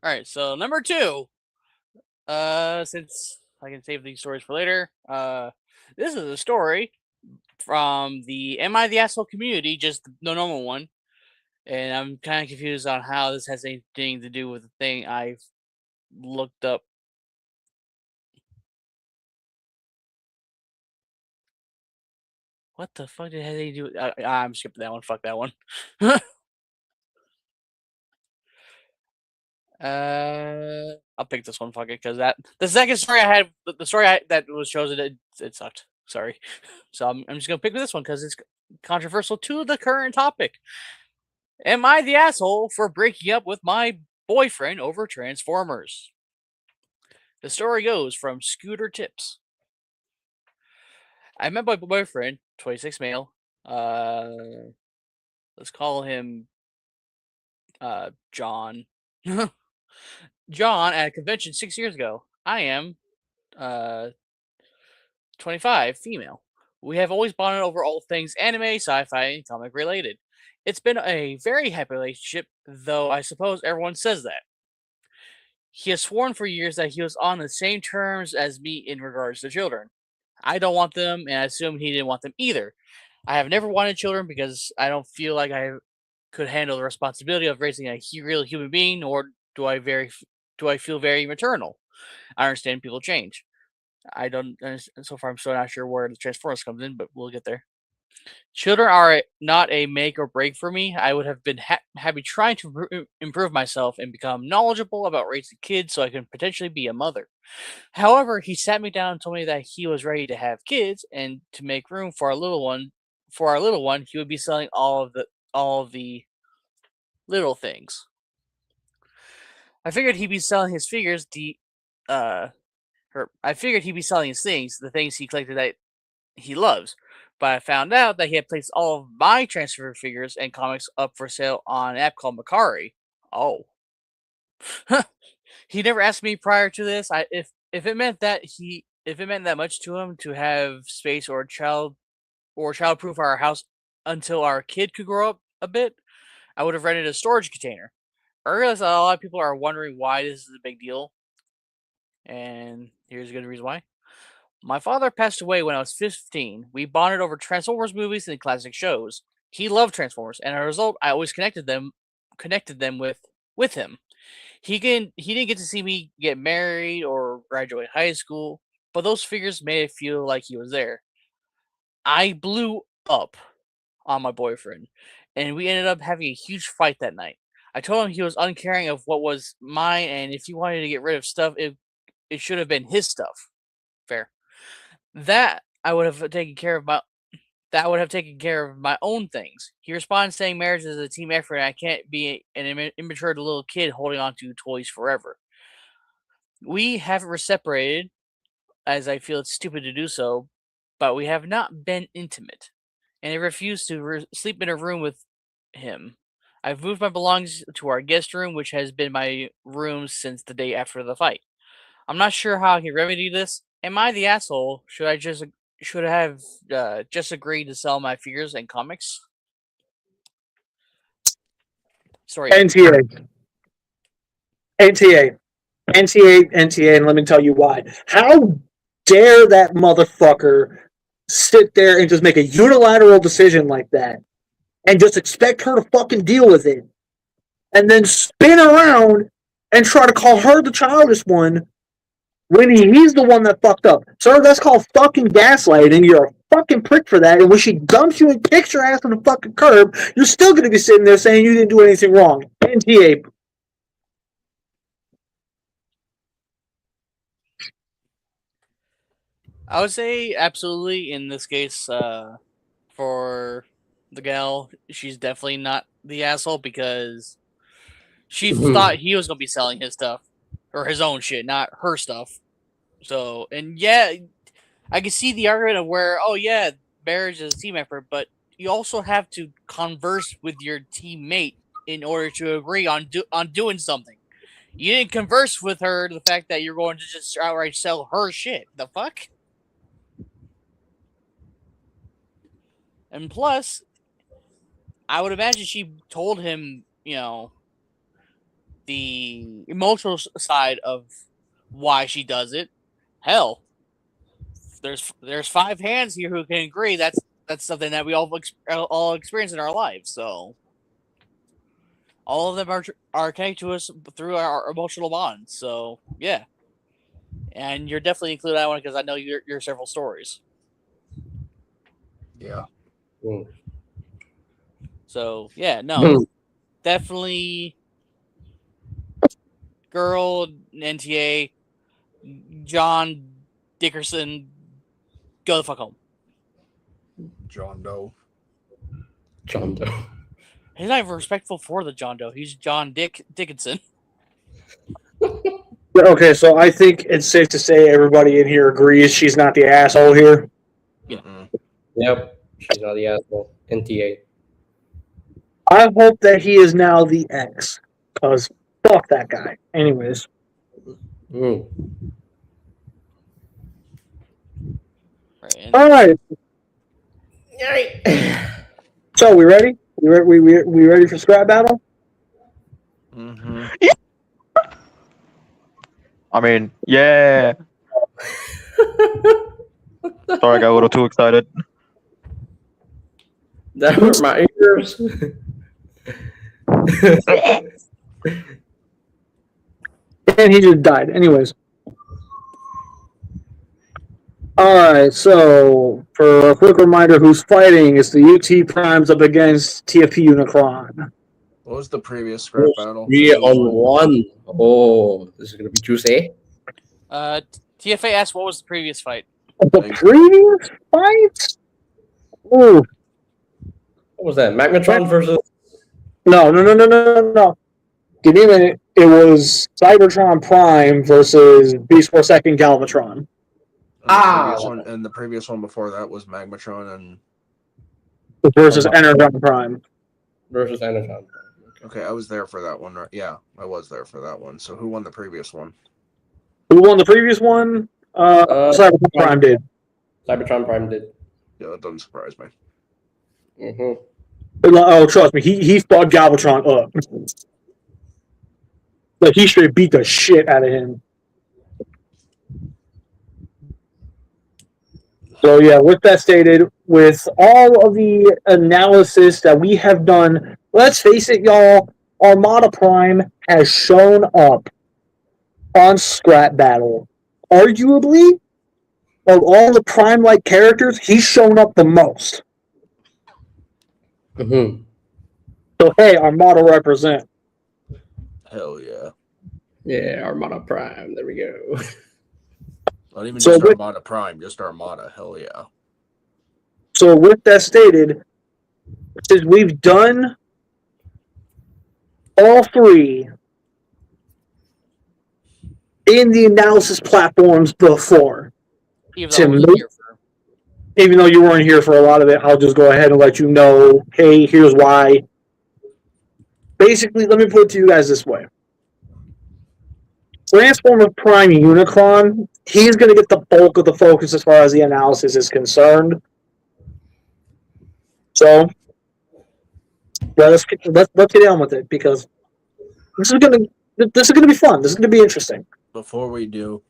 All right, so number 2. Since I can save these stories for later, this is a story from the Am I the Asshole community, just the normal one. And I'm kind of confused on how this has anything to do with the thing I've looked up. What the fuck did it have anything to do with? I'm skipping that one. Fuck that one. I'll pick this one. Fuck it, because the second story I had, the story that was chosen, it sucked. Sorry. So I'm just gonna pick this one because it's controversial to the current topic. Am I the asshole for breaking up with my boyfriend over Transformers? The story goes from Scooter Tips. I met my boyfriend, 26 male. Let's call him John. John at a convention 6 years ago. I am 25, female. We have always bonded over all things anime, sci-fi, and comic related. It's been a very happy relationship, though I suppose everyone says that. He has sworn for years that he was on the same terms as me in regards to children. I don't want them, and I assume he didn't want them either. I have never wanted children because I don't feel like I could handle the responsibility of raising a real human being, nor do I feel very maternal. I understand people change. I don't. So far, I'm still not sure where the Transformers comes in, but we'll get there. Children are not a make or break for me. I would have been happy trying to improve myself and become knowledgeable about raising kids so I can potentially be a mother. However, he sat me down and told me that he was ready to have kids and to make room for our little one. For our little one, he would be selling all of the little things. I figured he'd be selling his figures. I figured he'd be selling his things, the things he collected that he loves. But I found out that he had placed all of my transfer figures and comics up for sale on an app called Macari. Oh. He never asked me prior to this. If it meant that much to him to have space or childproof our house until our kid could grow up a bit, I would have rented a storage container. I realize that a lot of people are wondering why this is a big deal. And here's a good reason why. My father passed away when I was 15. We bonded over Transformers movies and classic shows. He loved Transformers, and as a result, I always connected them with him. He didn't get to see me get married or graduate high school, but those figures made it feel like he was there. I blew up on my boyfriend, and we ended up having a huge fight that night. I told him he was uncaring of what was mine, and if he wanted to get rid of stuff, it should have been his stuff. Fair. That I would have taken care of my own things. He responds saying marriage is a team effort and I can't be an immature little kid holding on to toys forever. We haven't separated, as I feel it's stupid to do so, but we have not been intimate, and I refuse to sleep in a room with him. I've moved my belongings to our guest room, which has been my room since the day after the fight. I'm not sure how I can remedy this. Am I the asshole? Should I have just agreed to sell my figures and comics? Story. NTA. NTA. NTA, and let me tell you why. How dare that motherfucker sit there and just make a unilateral decision like that and just expect her to fucking deal with it and then spin around and try to call her the childish one when he's the one that fucked up. Sir, that's called fucking gaslighting. You're a fucking prick for that. And when she dumps you and kicks your ass on the fucking curb, you're still going to be sitting there saying you didn't do anything wrong. NTA. I would say absolutely in this case, for the gal, she's definitely not the asshole because she thought he was gonna be selling his stuff or his own shit, not her stuff. So, and yeah, I can see the argument of where, oh yeah, marriage is a team effort, but you also have to converse with your teammate in order to agree on doing something. You didn't converse with her the fact that you're going to just outright sell her shit. The fuck? And plus, I would imagine she told him, the emotional side of why she does it. Hell, there's 5 hands here who can agree that's something that we all experience in our lives. So all of them are connected to us through our emotional bonds. So yeah, and you're definitely included that one because I know your several stories. Yeah. So yeah, no, definitely. Girl, NTA, John Dickerson, go the fuck home. John Doe. John Doe. He's not even respectful for the John Doe. He's John Dickinson. Okay, so I think it's safe to say everybody in here agrees she's not the asshole here. Yeah. Yep. She's not the asshole. NTA. I hope that he is now the ex, because fuck that guy. Anyways. Mm. All right. So we ready? We ready for scrap battle? Mm-hmm. I mean, yeah. Sorry, I got a little too excited. That hurt my ears. And he just died. Anyways. Alright, so for a quick reminder who's fighting, it's the UT Primes up against TFP Unicron. What was the previous scrap battle? 3-on-1. Oh, this is gonna be juicy. TFA asked what was the previous fight? The previous fight? Ooh. What was that? Magmatron versus... No. Give me a minute. It was Cybertron Prime versus Beast Force Second Galvatron. And the previous one before that was Magmatron and... Versus Energon Prime. Versus Energon. Okay, I was there for that one. Right? Yeah, I was there for that one. So who won the previous one? Who won the previous one? Cybertron Prime did. Cybertron Prime did. Yeah, that doesn't surprise me. Mm-hmm. Oh, trust me, he fought Galvatron up. Like, he straight beat the shit out of him. So, yeah, with that stated, with all of the analysis that we have done, let's face it, y'all, Armada Prime has shown up on Scrap Battle. Arguably, of all the Prime-like characters, he's shown up the most. Mm-hmm. So, hey, Armada represent. Hell yeah. Yeah, Armada Prime. There we go. Not even just Armada Prime, just Armada. Hell yeah. So with that stated, since we've done all 3 in the analysis platforms before, even though you weren't here for a lot of it, I'll just go ahead and let you know, hey, here's why. Basically, let me put it to you guys this way. Transformer Prime Unicron, he's going to get the bulk of the focus as far as the analysis is concerned. So, let's get on with it, because this is going to This is going to be fun. This is going to be interesting. Before we do,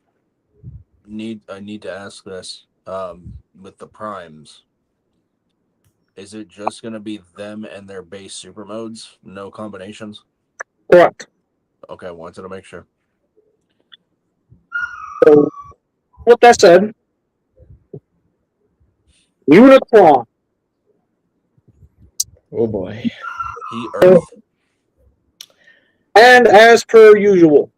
I need to ask this. With the primes, is it just going to be them and their base super modes? No combinations? Correct. Okay, wanted to make sure. So, with that said, Unicron. Oh boy. He Earth. And as per usual,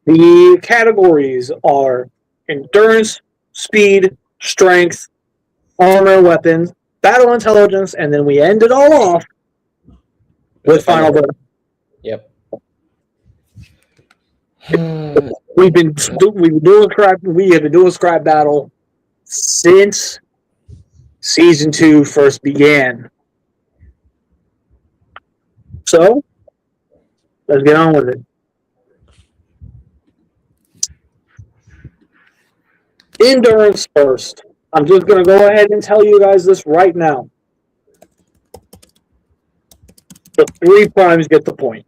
the categories are endurance, speed, strength, armor, weapons, battle intelligence, and then we end it all off with final verdict. Yep. We have been doing scrap battle since season 2 first began. So let's get on with it. Endurance first. I'm just going to go ahead and tell you guys this right now. The 3 primes get the point.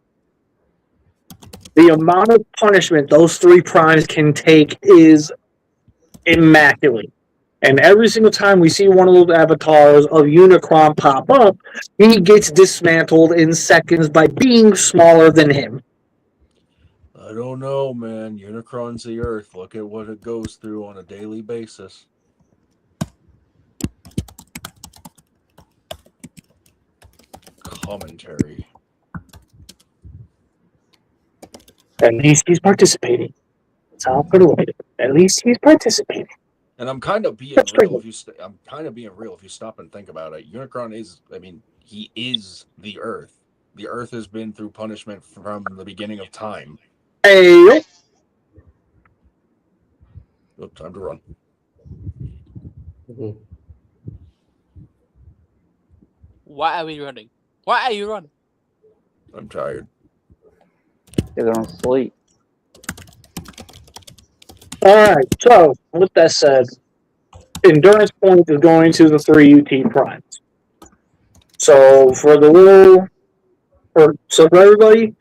The amount of punishment those 3 primes can take is immaculate. And every single time we see one of those avatars of Unicron pop up, he gets dismantled in seconds by being smaller than him. I don't know, man. Unicron's the Earth. Look at what it goes through on a daily basis. Commentary. At least he's participating. That's how I'm going to look at it. At least he's participating. And I'm kind of being That's real. true. I'm kind of being real if you stop and think about it. Unicron is, he is the Earth. The Earth has been through punishment from the beginning of time. Hey, Oh, time to run. Mhm. Why are we running? Why are you running? I'm tired. They're on sleep. alright, so with that said, endurance point is going to the 3 UT primes. So for everybody,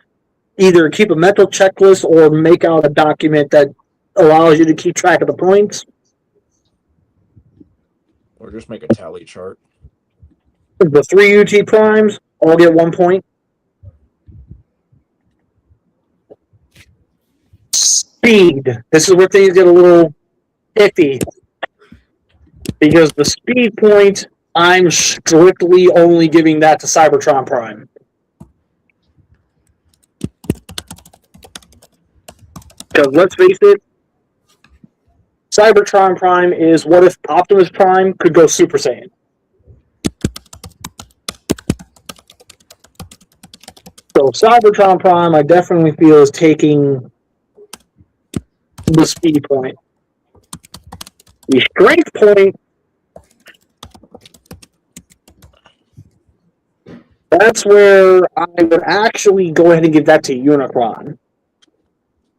either keep a mental checklist or make out a document that allows you to keep track of the points. Or just make a tally chart. The 3 UT primes all get 1 point. Speed. This is where things get a little iffy. Because the speed point, I'm strictly only giving that to Cybertron Prime. Because let's face it, Cybertron Prime is what if Optimus Prime could go Super Saiyan. So Cybertron Prime, I definitely feel, is taking the speed point. The strength point, that's where I would actually go ahead and give that to Unicron.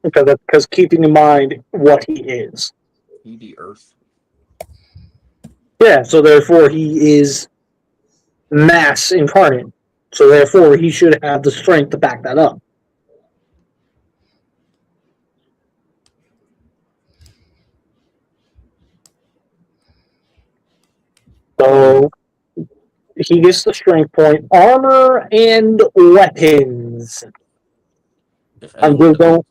Because keeping in mind what he is. He the Earth. Yeah, so therefore he is mass incarnate. So therefore he should have the strength to back that up. So he gets the strength point. Armor and weapons. If I'm anyone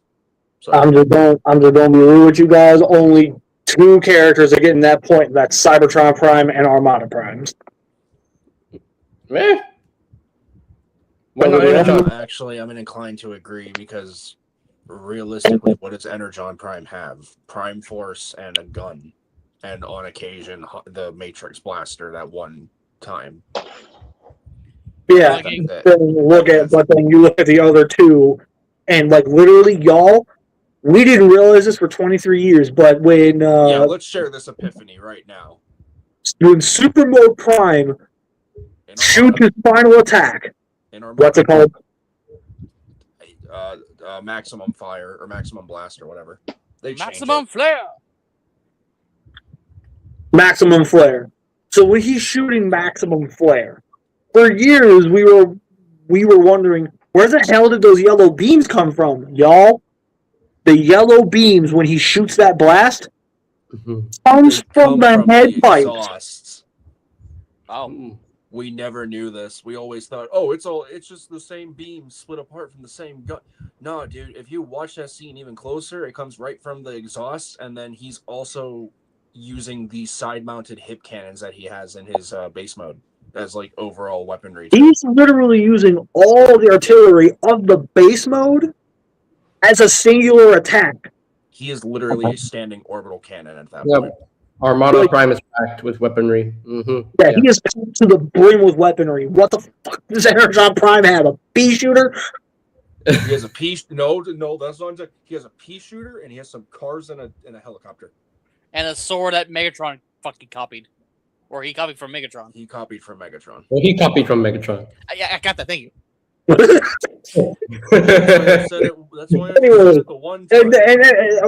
just going to be real with you guys. Only 2 characters are getting that point. That's Cybertron Prime and Armada Primes. Meh. Why not Yeah. Energon? Actually, I'm inclined to agree because realistically, what does Energon Prime have? Prime Force and a gun. And on occasion, the Matrix Blaster that one time. Yeah, Okay. but then you look at the other 2, and like literally, y'all, we didn't realize this for 23 years, but when Let's share this epiphany right now. when Super Mode Prime In shoots his final attack, Armada, what's it called? Maximum Fire or Maximum Blast or whatever. They change Maximum it. flare. Maximum Flare. So when he's shooting Maximum Flare, for years we were wondering Where the hell did those yellow beams come from, y'all? The yellow beams when he shoots that blast comes from the head pipes. Exhausts. Oh, We never knew this. We always thought, oh, it's just the same beam split apart from the same gun. No, dude, if you watch that scene even closer, it comes right from the exhaust, and then he's also using the side-mounted hip cannons that he has in his base mode as like overall weaponry. He's literally using all the artillery of the base mode as a singular attack. He is literally a standing orbital cannon at that Yep. point. Armada Prime is packed with weaponry. Yeah, he is packed to the brim with weaponry. What the fuck does Energon Prime have? A pea shooter? He has a pea. No, that's not. He has a pea shooter, and he has some cars and a helicopter. and a sword that Megatron fucking copied, or he copied from Megatron. He copied from Megatron. Well, he copied from Megatron. I got that. Thank you. That's why I Anyway, said it the one time.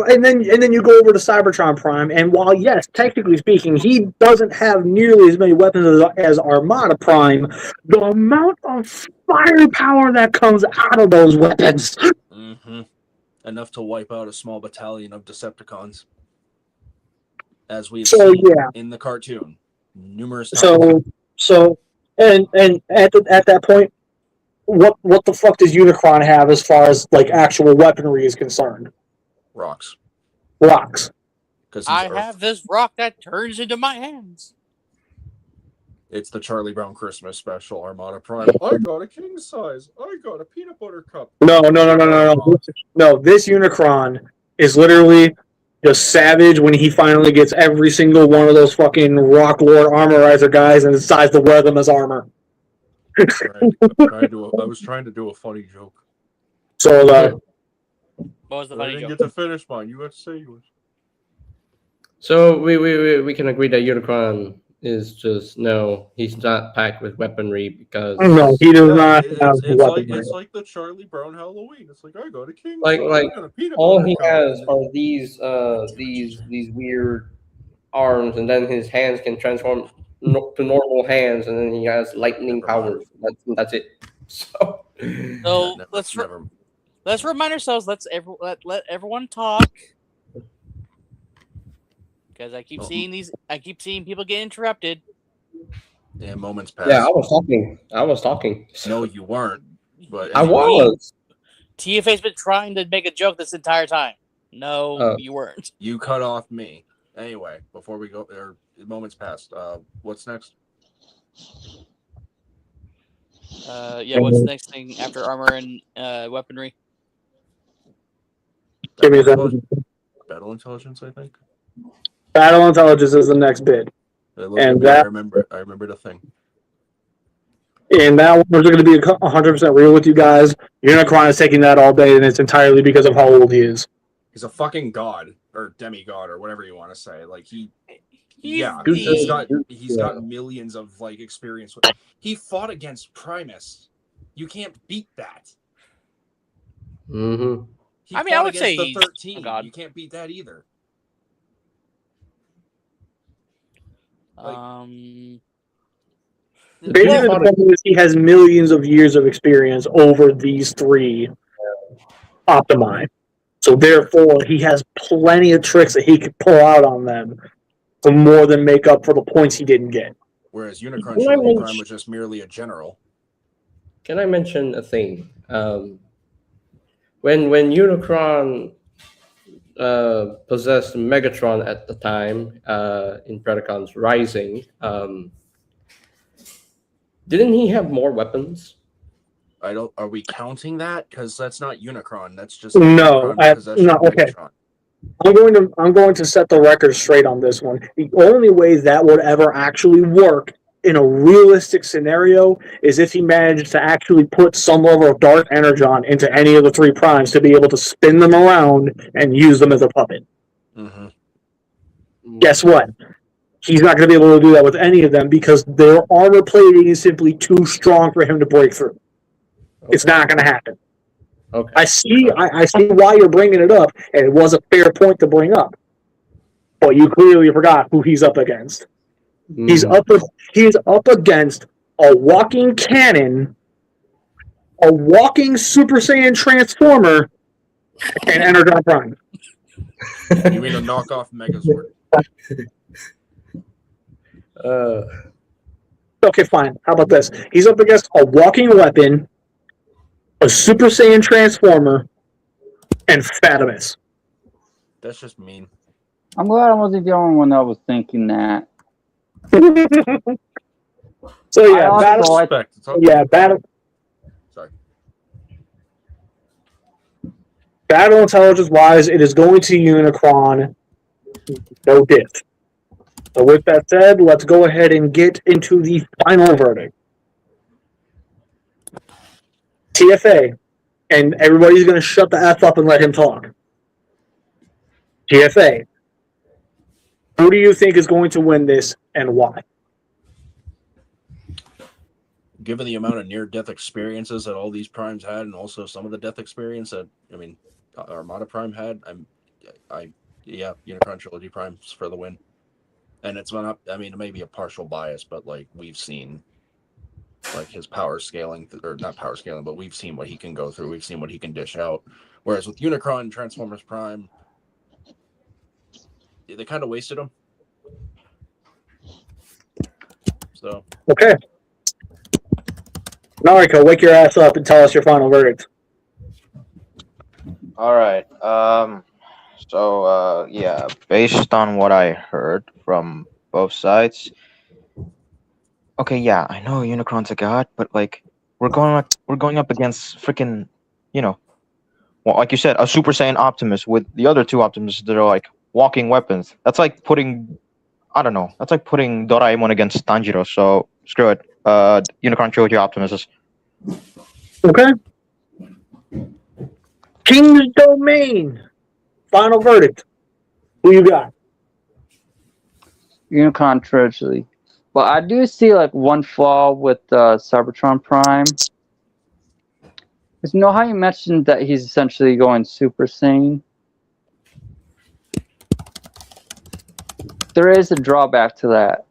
and then you go over to Cybertron Prime, and while yes, technically speaking, he doesn't have nearly as many weapons as Armada Prime, the amount of firepower that comes out of those weapons. Mm-hmm. Enough to wipe out a small battalion of Decepticons, as we've seen in the cartoon numerous times. And at that point, what the fuck does Unicron have as far as like actual weaponry is concerned? Rocks. Because I have this rock that turns into my hands. It's the Charlie Brown Christmas special, Armada Prime. I got a king size. I got a peanut butter cup. No. No, this Unicron is literally just savage when he finally gets every single one of those fucking Rock Lord Armorizer guys and decides to wear them as armor. I was trying to do a funny joke. So, what was the I funny didn't joke? get to finish mine. You got to say yours. So we can agree that Unicron is just he's not packed with weaponry because he does not have weaponry. It's like the Charlie Brown Halloween. It's like I got a king. Like a all he has are these weird arms, and then his hands can transform to normal hands, and then he has lightning powers. That's it. So let's remind ourselves. Let everyone talk. Because I keep seeing people get interrupted. Yeah, moments pass. Yeah, I was talking. No, you weren't. But I was. TFA's been trying to make a joke this entire time. No, you weren't. You cut off me. Anyway, before we go, moments passed. What's next? What's the next thing after armor and weaponry? Give me a second. Battle intelligence, I think. Battle intelligence is the next bit. And I remember the thing. And that one, we're going to be 100% real with you guys. Unicron is taking that all day, and it's entirely because of how old he is. He's a fucking god or demigod or whatever you want to say. Like he's got millions of like experience with. He fought against Primus. You can't beat that. Mm-hmm. I would say the he's 13. a god. You can't beat that either. Basically, the problem is he has millions of years of experience over these three Optimi. So therefore, he has plenty of tricks that he could pull out on them to more than make up for the points he didn't get. Whereas Unicron Prime was just merely a general. Can I mention a thing? When Unicron possessed Megatron at the time in Predacons Rising, didn't he have more weapons? Are we counting that? Because that's not Unicron. That's just no. Okay. I'm going to set the record straight on this one. The only way that would ever actually work in a realistic scenario is if he managed to actually put some level of dark energon into any of the three primes to be able to spin them around and use them as a puppet. Mm-hmm. Guess what? He's not going to be able to do that with any of them because their armor plating is simply too strong for him to break through. Okay. It's not going to happen. Okay. I see why you're bringing it up, and it was a fair point to bring up. But you clearly forgot who he's up against. Mm. He's up against a walking cannon a walking Super Saiyan Transformer, and Energon Prime. You mean a knockoff Megazord? Okay, fine. How about this? He's up against a walking weapon, a Super Saiyan Transformer, and Fatimus. That's just mean. I'm glad I wasn't the only one that was thinking that. So yeah, I battle. also- Respect. It's okay. Yeah, battle. Sorry. Battle intelligence wise, it is going to Unicron. No diff. So with that said, let's go ahead and get into the final verdict. TFA, and everybody's going to shut the F up and let him talk. TFA, who do you think is going to win this and why? Given the amount of near-death experiences that all these primes had, and also some of the death experience that Armada Prime had, Unicron Trilogy Primes for the win. And it's not. I mean, it may be a partial bias, but like we've seen, like his power scaling, or not power scaling, but we've seen what he can go through. We've seen what he can dish out. Whereas with Unicron Transformers Prime, they kind of wasted him. So Okay. Nariko, wake your ass up and tell us your final verdict. All right. Yeah, based on what I heard from both sides. Okay, yeah, I know Unicron's a god, but like we're going up against freaking, well, like you said, a Super Saiyan Optimus with the other two Optimuses that are like walking weapons. That's like putting, I don't know, that's like putting Doraemon against Tanjiro. So screw it. Unicron Trilogy Optimuses. Okay. King's Domain. Final verdict. Who you got? Unicron Trilogy. But I do see like one flaw with Cybertron Prime. Because you know how you mentioned that he's essentially going Super Saiyan? There is a drawback to that.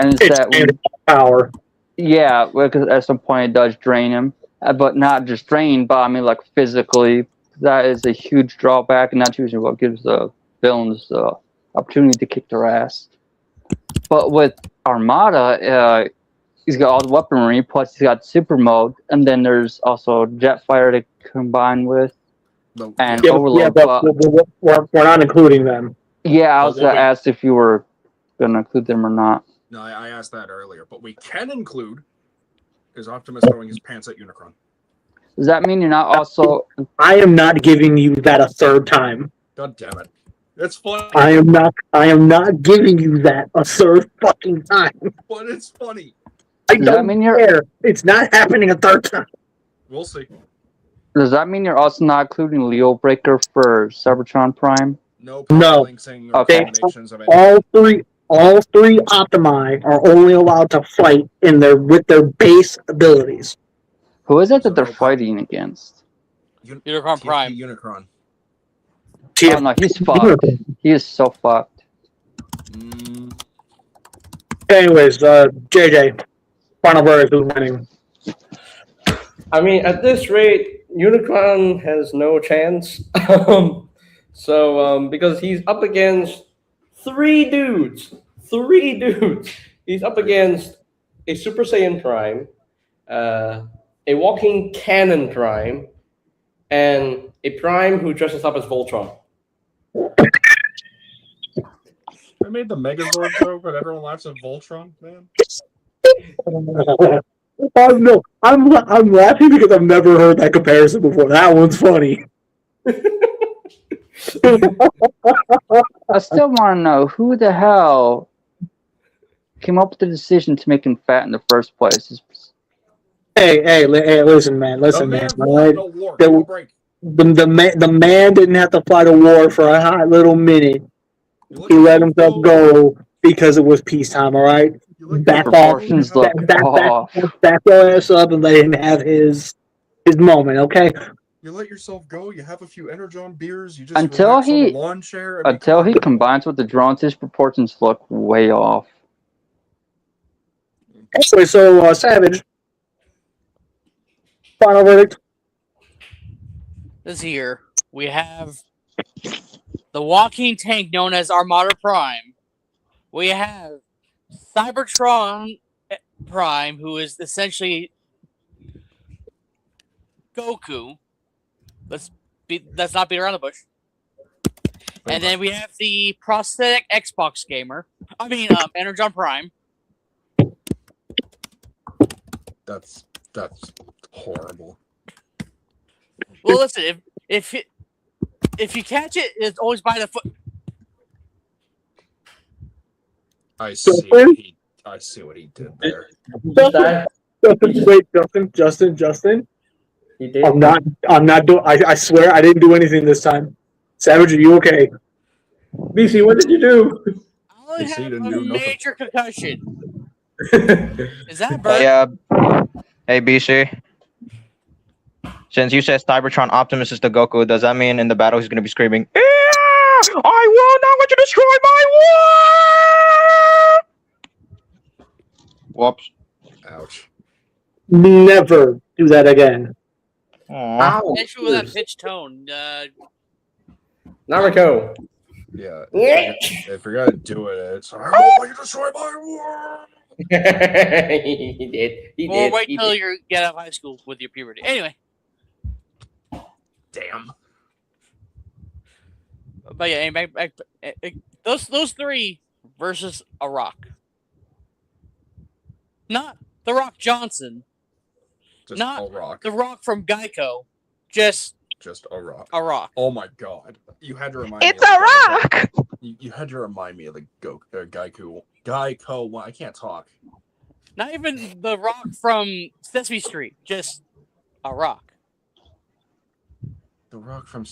And it's that when, Power. yeah, because at some point it does drain him. But not just drain, but I mean like physically. That is a huge drawback, and that's usually what gives the villains the opportunity to kick their ass. But with Armada, he's got all the weaponry, plus he's got super mode, and then there's also Jetfire to combine with, and Overload. But we're not including them. Yeah, I was going to ask if you were going to include them or not. No, I asked that earlier, but we can include is Optimus throwing his pants at Unicron. Does that mean you're not also... I am not giving you that a third time. God damn it. It's funny. I am not giving you that a third fucking time. But it's funny. I don't care. It's not happening a third time. We'll see. Does that mean you're also not including Leo Breaker for Cybertron Prime? No. Okay. All three Optimi are only allowed to fight with their base abilities. Who is it that they're fighting against? Unicron Prime. Unicron. Oh no, he's fucked. He is so fucked. Anyways, JJ, final verdict, who's winning? I mean, at this rate, Unicron has no chance. Because he's up against three dudes. He's up against a Super Saiyan Prime, a walking cannon Prime, and a Prime who dresses up as Voltron. I made the Megazord joke, but everyone laughs at Voltron, man. No, I'm laughing because I've never heard that comparison before. That one's funny. I still want to know who the hell came up with the decision to make him fat in the first place. Hey, listen, man. All right? The man didn't have to fight a war for a hot little minute. He let himself go because it was peacetime, all right? Back your ass up and let him have his moment, okay? You let yourself go, you have a few Energon beers, you just until relax on the lawn chair. Until he combines with the drones, his proportions look way off. Anyway, so Savage, Final verdict. This here, we have the walking tank known as Armada Prime. We have Cybertron Prime, who is essentially Goku. Let's not beat around the bush. And then we have the prosthetic Xbox gamer. I mean, Energon Prime. That's horrible. Well, listen, if you catch it, it's always by the foot. I see what he did there. Justin. He did. I'm not doing. I swear I didn't do anything this time. Savage, are you okay? BC, what did you do? I only He have didn't a do nothing. major concussion. Is that bird? Yeah. Hey, BC. Since you said Cybertron Optimus is the Goku, does that mean in the battle he's going to be screaming, "Yeah! I will not let you destroy my world!" Whoops. Ouch. Never do that again. Aw. Especially with that pitch tone. Naruto. Yeah. If you're gonna do it, it's I won't let you destroy my world. He did. He Or did. wait He till did. you get out of high school with your puberty. Anyway. Damn. But yeah, those three versus a Rock. Not the Rock Johnson. Just Not a rock. the Rock from Geico. Just A rock. a Rock. Oh my god. You had to remind It's me. a of Geico. rock! You had to remind me of the Geico one. I can't talk. Not even the Rock from Sesame Street. Just a Rock. The rock from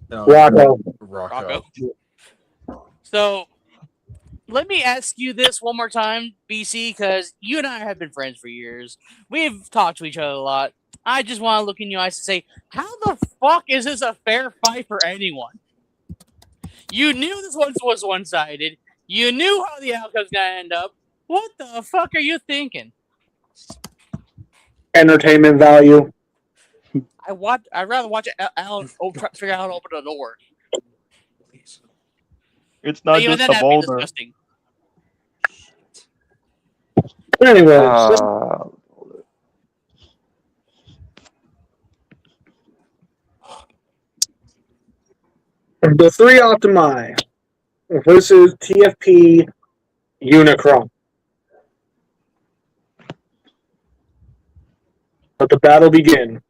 No, Rocco. Rocco. So, let me ask you this one more time, BC, because you and I have been friends for years. We've talked to each other a lot. I just want to look in your eyes and say, how the fuck is this a fair fight for anyone? You knew this one was one-sided. You knew how the outcome's gonna end up. What the fuck are you thinking? Entertainment value. I'd rather watch Alan figure out how to open the door. Please. It's not Even just then, a that'd be boulder. disgusting. Anyway, so the three Optimi versus TFP Unicron. Let the battle begin.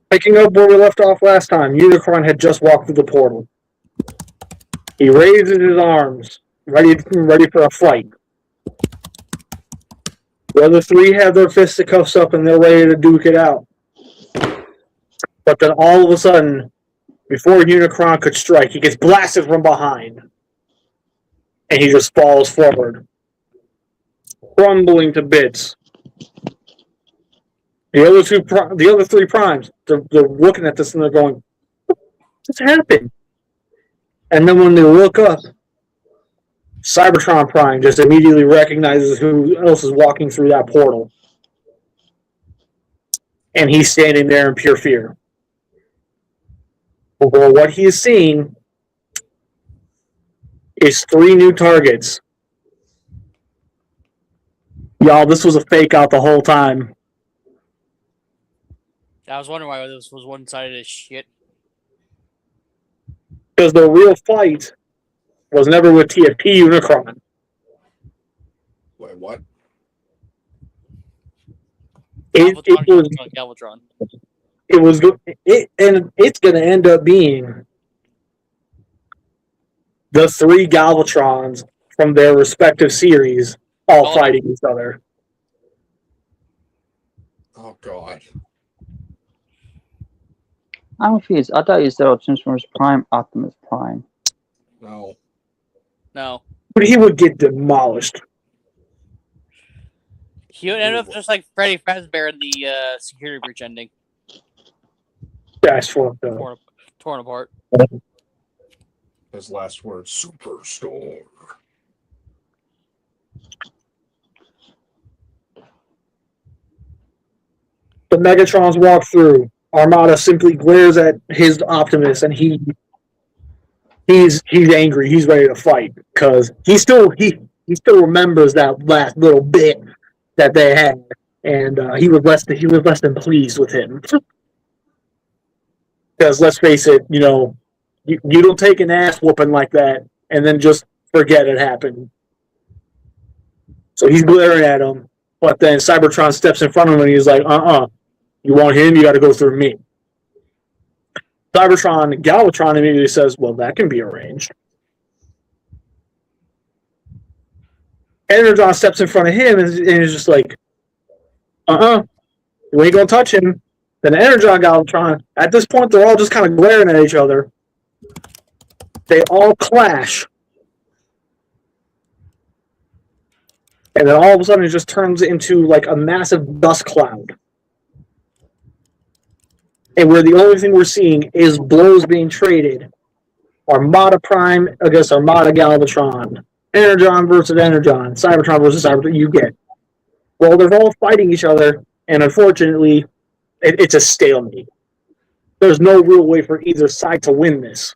Picking up where we left off last time, Unicron had just walked through the portal. He raises his arms, ready for a fight. The other three have their fisticuffs up and they're ready to duke it out. But then all of a sudden, before Unicron could strike, he gets blasted from behind. And he just falls forward, crumbling to bits. The other three primes, they're looking at this and they're going, "What's happened?" And then when they look up, Cybertron Prime just immediately recognizes who else is walking through that portal. And he's standing there in pure fear. Well, what he is seeing is three new targets. Y'all, this was a fake out the whole time. I was wondering why this was one-sided as shit. Because the real fight was never with TFP Unicron. Wait, what? Galvatron. It's going to end up being the three Galvatrons from their respective series all fighting each other. Oh god. I'm confused. I thought you said Transformers Prime, Optimus Prime. No. No. But he would get demolished. He would end up just like Freddy Fazbear in the security breach ending. That's fucked up. Torn apart. His last word, Superstore. The Megatrons walk through. Armada simply glares at his Optimus, and he's angry. He's ready to fight because he still remembers that last little bit that they had, and he was less than pleased with him. Because let's face it, you don't take an ass whooping like that and then just forget it happened. So he's glaring at him, but then Cybertron steps in front of him and he's like, you want him, you got to go through me. Galvatron immediately says, well, that can be arranged. Energon steps in front of him and is just like, you ain't gonna touch him. Then Energon Galvatron, at this point, they're all just kind of glaring at each other. They all clash. And then all of a sudden it just turns into like a massive dust cloud. And where the only thing we're seeing is blows being traded. Armada Prime against Armada Galvatron. Energon versus Energon. Cybertron versus Cybertron. You get. Well, they're all fighting each other, and unfortunately, it's a stalemate. There's no real way for either side to win this.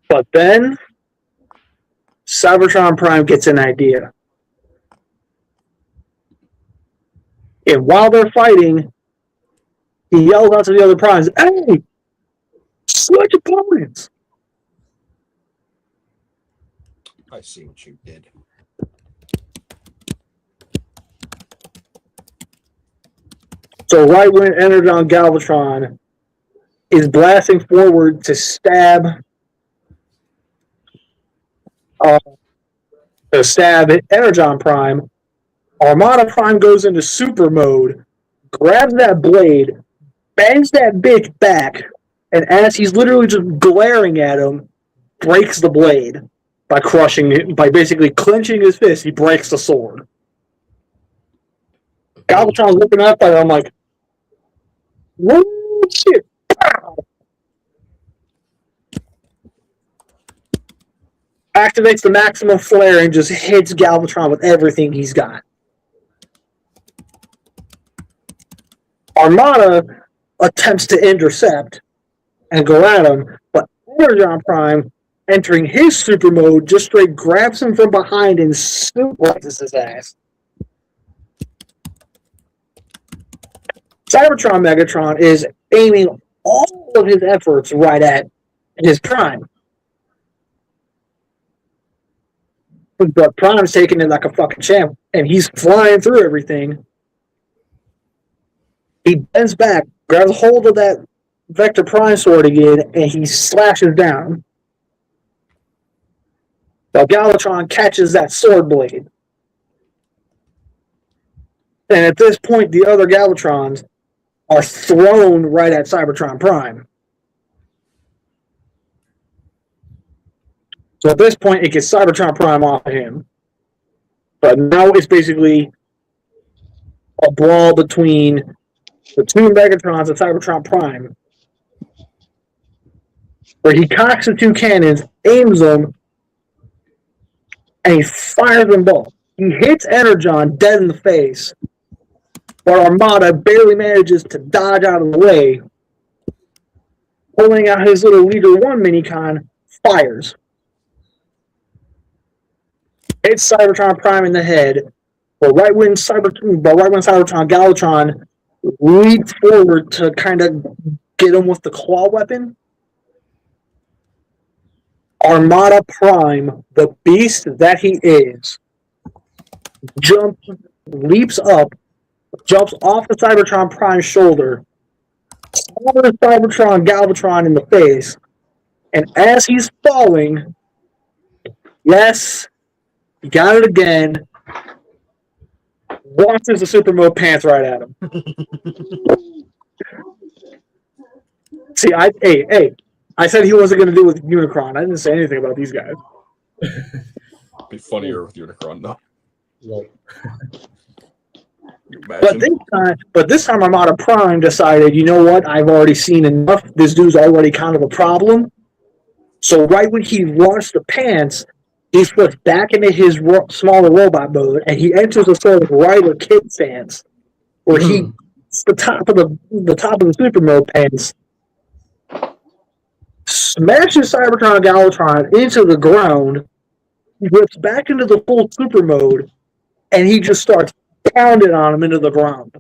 But then, Cybertron Prime gets an idea. And while they're fighting, he yells out to the other primes, hey! Switch opponents! I see what you did. So right when Energon Galvatron is blasting forward to stab Energon Prime, Armada Prime goes into super mode, grabs that blade, bangs that bitch back, and as he's literally just glaring at him, breaks the blade by crushing it, by basically clenching his fist. He breaks the sword. Galvatron's looking up at him like, "Whoa, shit!" Pow! Activates the maximum flare and just hits Galvatron with everything he's got. Armada attempts to intercept and go at him, but Energon Prime, entering his super mode, just straight grabs him from behind and suplexes his ass. Cybertron Megatron is aiming all of his efforts right at his Prime. But Prime's taking it like a fucking champ, and he's flying through everything. He bends back, grabs hold of that Vector Prime sword again, and he slashes down. While Galvatron catches that sword blade. And at this point, the other Galvatrons are thrown right at Cybertron Prime. So at this point, it gets Cybertron Prime off of him. But now it's basically a brawl between the two Megatrons and Cybertron Prime, where he cocks the two cannons, aims them, and he fires them both. He hits Energon dead in the face, but Armada barely manages to dodge out of the way, pulling out his little Leader 1 minicon, fires. Hits Cybertron Prime in the head, but right when Cybertron Galvatron leaps forward to kind of get him with the claw weapon, Armada Prime, the beast that he is, leaps up, jumps off the Cybertron Prime's shoulder, claws Cybertron Galvatron in the face, and as he's falling, yes, he got it again, launches the super mode pants right at him. See, I said he wasn't going to do it with Unicron. I didn't say anything about these guys. Be funnier with Unicron, though. Like, But this time Armada Prime decided, you know what, I've already seen enough. This dude's already kind of a problem. So right when he launched the pants, he flips back into his smaller robot mode, and he enters a sort of Rider Kid stance, where he the top of the super mode pants, smashes Cybertron and Galvatron into the ground, whips back into the full super mode, and he just starts pounding on him into the ground.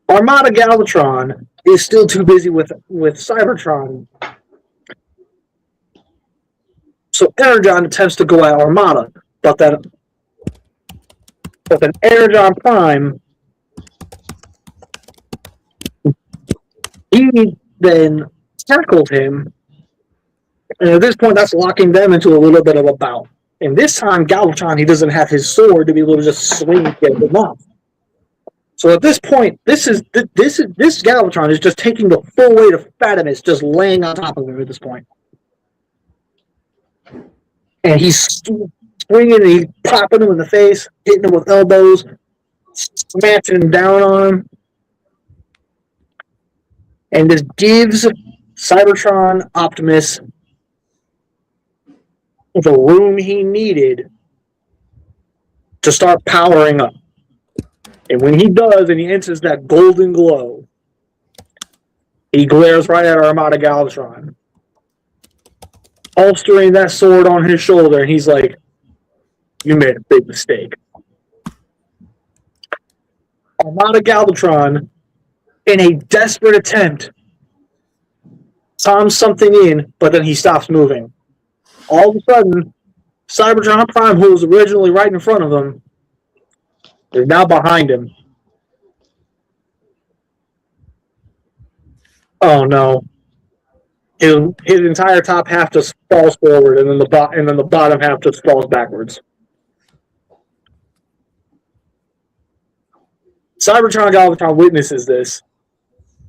Armada Galvatron is still too busy with Cybertron. So Energon attempts to go at Armada, but then Energon Prime, he then tackles him, and at this point that's locking them into a little bit of a bout. And this time Galvatron, he doesn't have his sword to be able to just swing and get him off. So at this point, this Galvatron is just taking the full weight of Fatimus, just laying on top of him at this point. And he's swinging and he's popping him in the face, hitting him with elbows, smashing him down on him. And this gives Cybertron Optimus the room he needed to start powering up. And when he does, and he enters that golden glow, he glares right at Armada Galvatron, holstering that sword on his shoulder, and he's like, "You made a big mistake." Armada Galvatron, in a desperate attempt, toms something in, but then he stops moving. All of a sudden, Cybertron Prime, who was originally right in front of him, is now behind him. Oh no! His entire top half just falls forward, and then the bottom half just falls backwards. Cybertron Galvatron witnesses this,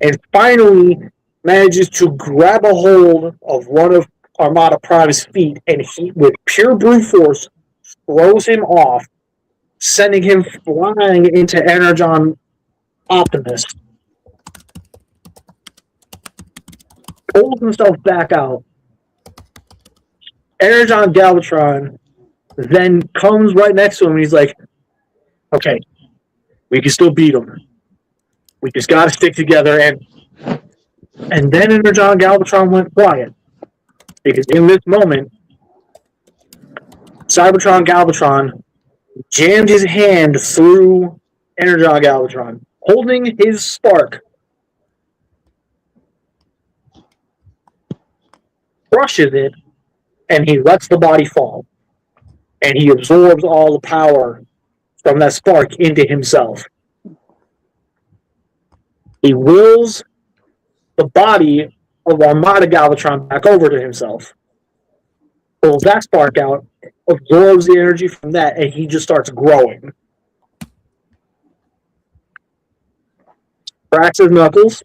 and finally manages to grab a hold of one of Armada Prime's feet, and he, with pure brute force, throws him off, sending him flying into Energon Optimus. Pulls himself back out. Energon Galvatron then comes right next to him and he's like, "Okay, we can still beat him. We just gotta stick together." And then Energon Galvatron went quiet. Because in this moment, Cybertron Galvatron jammed his hand through Energon Galvatron, holding his spark, crushes it, and he lets the body fall. And he absorbs all the power from that spark into himself. He wills the body of Armada Galvatron back over to himself, pulls that spark out, absorbs the energy from that, and he just starts growing. Cracks his knuckles,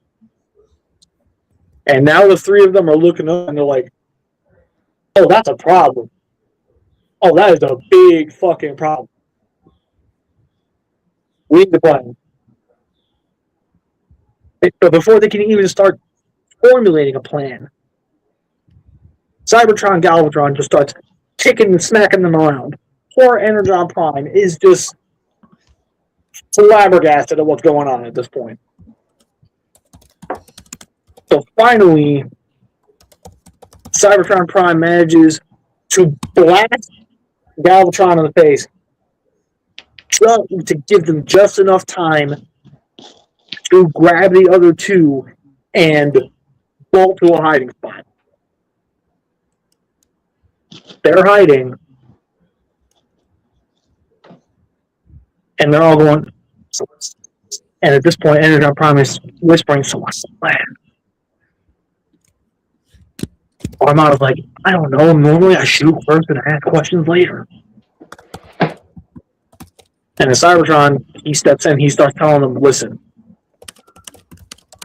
and now the three of them are looking up and they're like, "Oh, that's a problem. Oh, that is a big fucking problem. We need to plan." But before they can even start formulating a plan, Cybertron Galvatron just starts kicking and smacking them around. Poor Energon Prime is just flabbergasted at what's going on at this point. So finally, Cybertron Prime manages to blast Galvatron in the face, just to give them just enough time to grab the other two and bolt to a hiding spot. They're hiding, and they're all going. And at this point, Energon Prime is whispering, "So what's the plan?" Armada's like, "I don't know. Normally I shoot first and ask questions later." And the Cybertron, he steps in, he starts telling them, "Listen,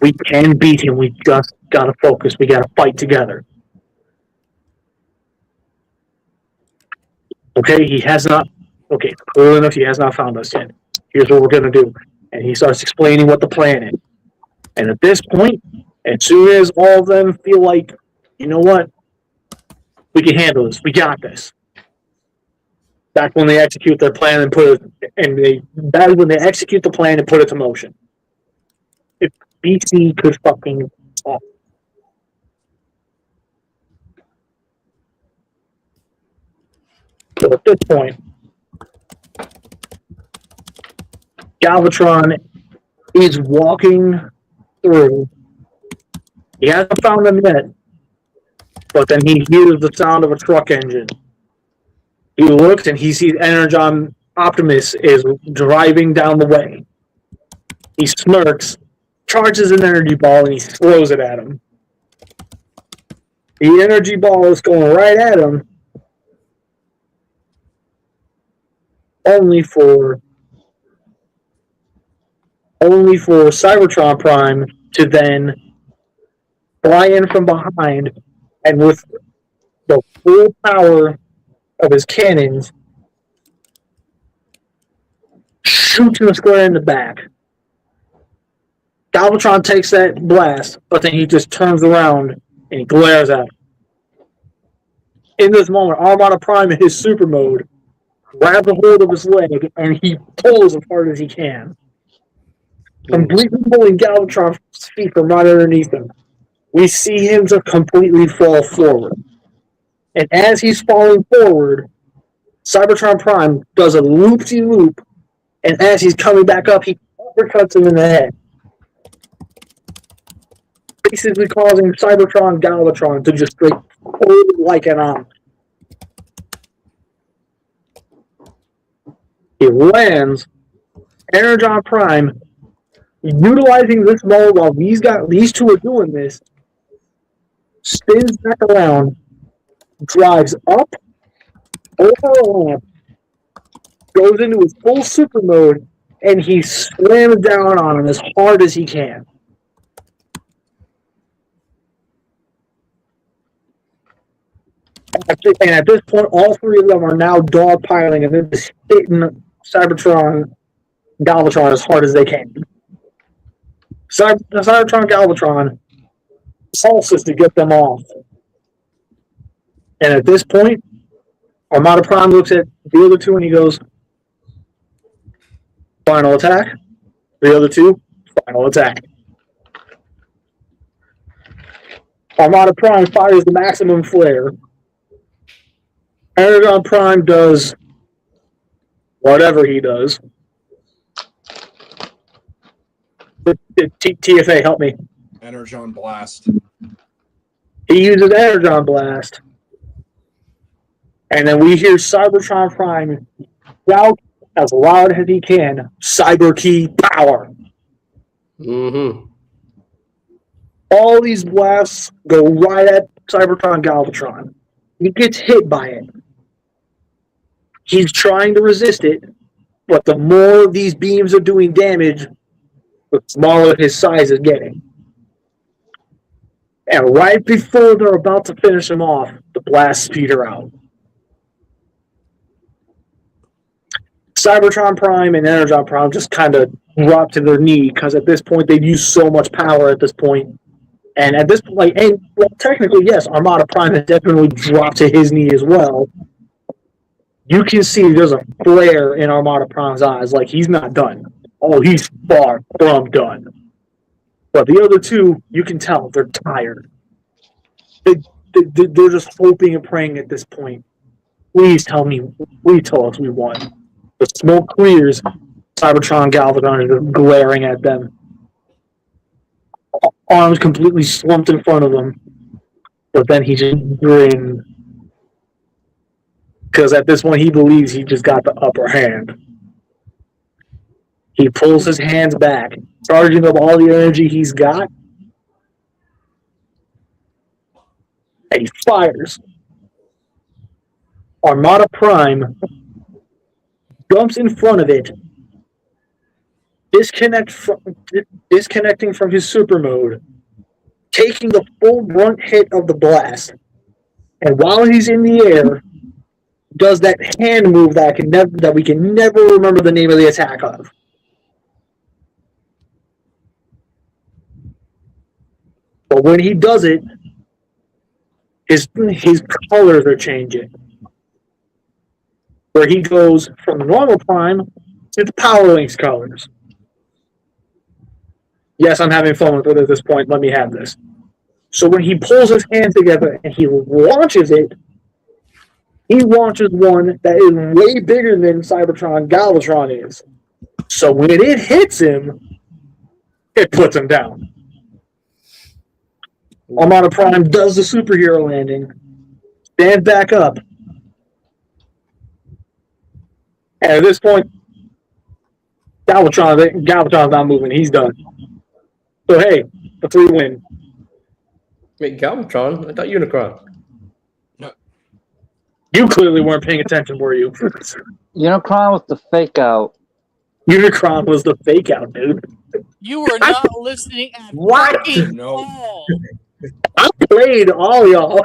we can beat him. We just gotta focus. We gotta fight together. Okay, he has not. Okay, clear enough. He has not found us yet. Here's what we're gonna do." And he starts explaining what the plan is. And at this point, as soon as all of them feel like you know what? We can handle this. We got this. That's when they execute their plan and that's when they execute the plan and put it to motion. If BC could fucking talk. So at this point, Galvatron is walking through. He hasn't found them yet, but then he hears the sound of a truck engine. He looks and he sees Energon Optimus is driving down the way. He smirks, charges an energy ball, and he throws it at him. The energy ball is going right at him, only for Cybertron Prime to then fly in from behind and with the full power of his cannons shoots him square in the back. Galvatron takes that blast, but then he just turns around and he glares at him. In this moment, Armada Prime in his super mode grabs a hold of his leg and he pulls as hard as he can, completely pulling Galvatron's feet from right underneath him. We see him just completely fall forward. And as he's falling forward, Cybertron Prime does a loop-de-loop, and as he's coming back up, he uppercuts him in the head, basically causing Cybertron Galvatron to just straight fold like an omelet. He lands. Energon Prime, utilizing this mode while these two are doing this, spins back around, drives up over a lamp, goes into his full super mode, and he slams down on him as hard as he can. And at this point, all three of them are now dogpiling and they're just hitting Cybertron Galvatron as hard as they can. Cybertron Galvatron pulses to get them off. And at this point, Armada Prime looks at the other two and he goes, final attack. The other two, final attack. Armada Prime fires the maximum flare. Energon Prime does whatever he does. TFA, help me. Energon Blast. He uses Energon Blast. And then we hear Cybertron Prime shout as loud as he can, Cyber Key Power. Mm-hmm. All these blasts go right at Cybertron Galvatron. He gets hit by it. He's trying to resist it, but the more these beams are doing damage, the smaller his size is getting. And right before they're about to finish him off, the blasts peter out. Cybertron Prime and Energon Prime just kind of drop to their knee because at this point they've used so much power at this point. And at this point, technically, yes, Armada Prime has definitely dropped to his knee as well. You can see there's a flare in Armada Prime's eyes, like he's not done. Oh, he's far from done. But the other two, you can tell they're tired. They're just hoping and praying at this point. Please tell us we won. The smoke clears. Cybertron Galvatron is just glaring at them. Arms completely slumped in front of him. But then he just grins. Because at this point he believes he just got the upper hand. He pulls his hands back, charging up all the energy he's got. And he fires. Armada Prime jumps in front of it, disconnecting from his super mode, taking the full brunt hit of the blast. And while he's in the air, does that hand move that we can never remember the name of the attack of. But when he does it, his colors are changing. Where he goes from the normal Prime to the Power Link's colors. Yes, I'm having fun with it at this point. Let me have this. So when he pulls his hand together and he launches it, he launches one that is way bigger than Cybertron Galvatron is. So when it hits him, it puts him down. Armada Prime does the superhero landing, stands back up, and at this point, Galvatron's not moving. He's done. So hey, the 3 win. Wait, Galvatron? I thought Unicron. You clearly weren't paying attention, were you? Unicron was the fake out. Unicron was the fake out, dude. You were not listening at What? fucking No. all. I played all y'all.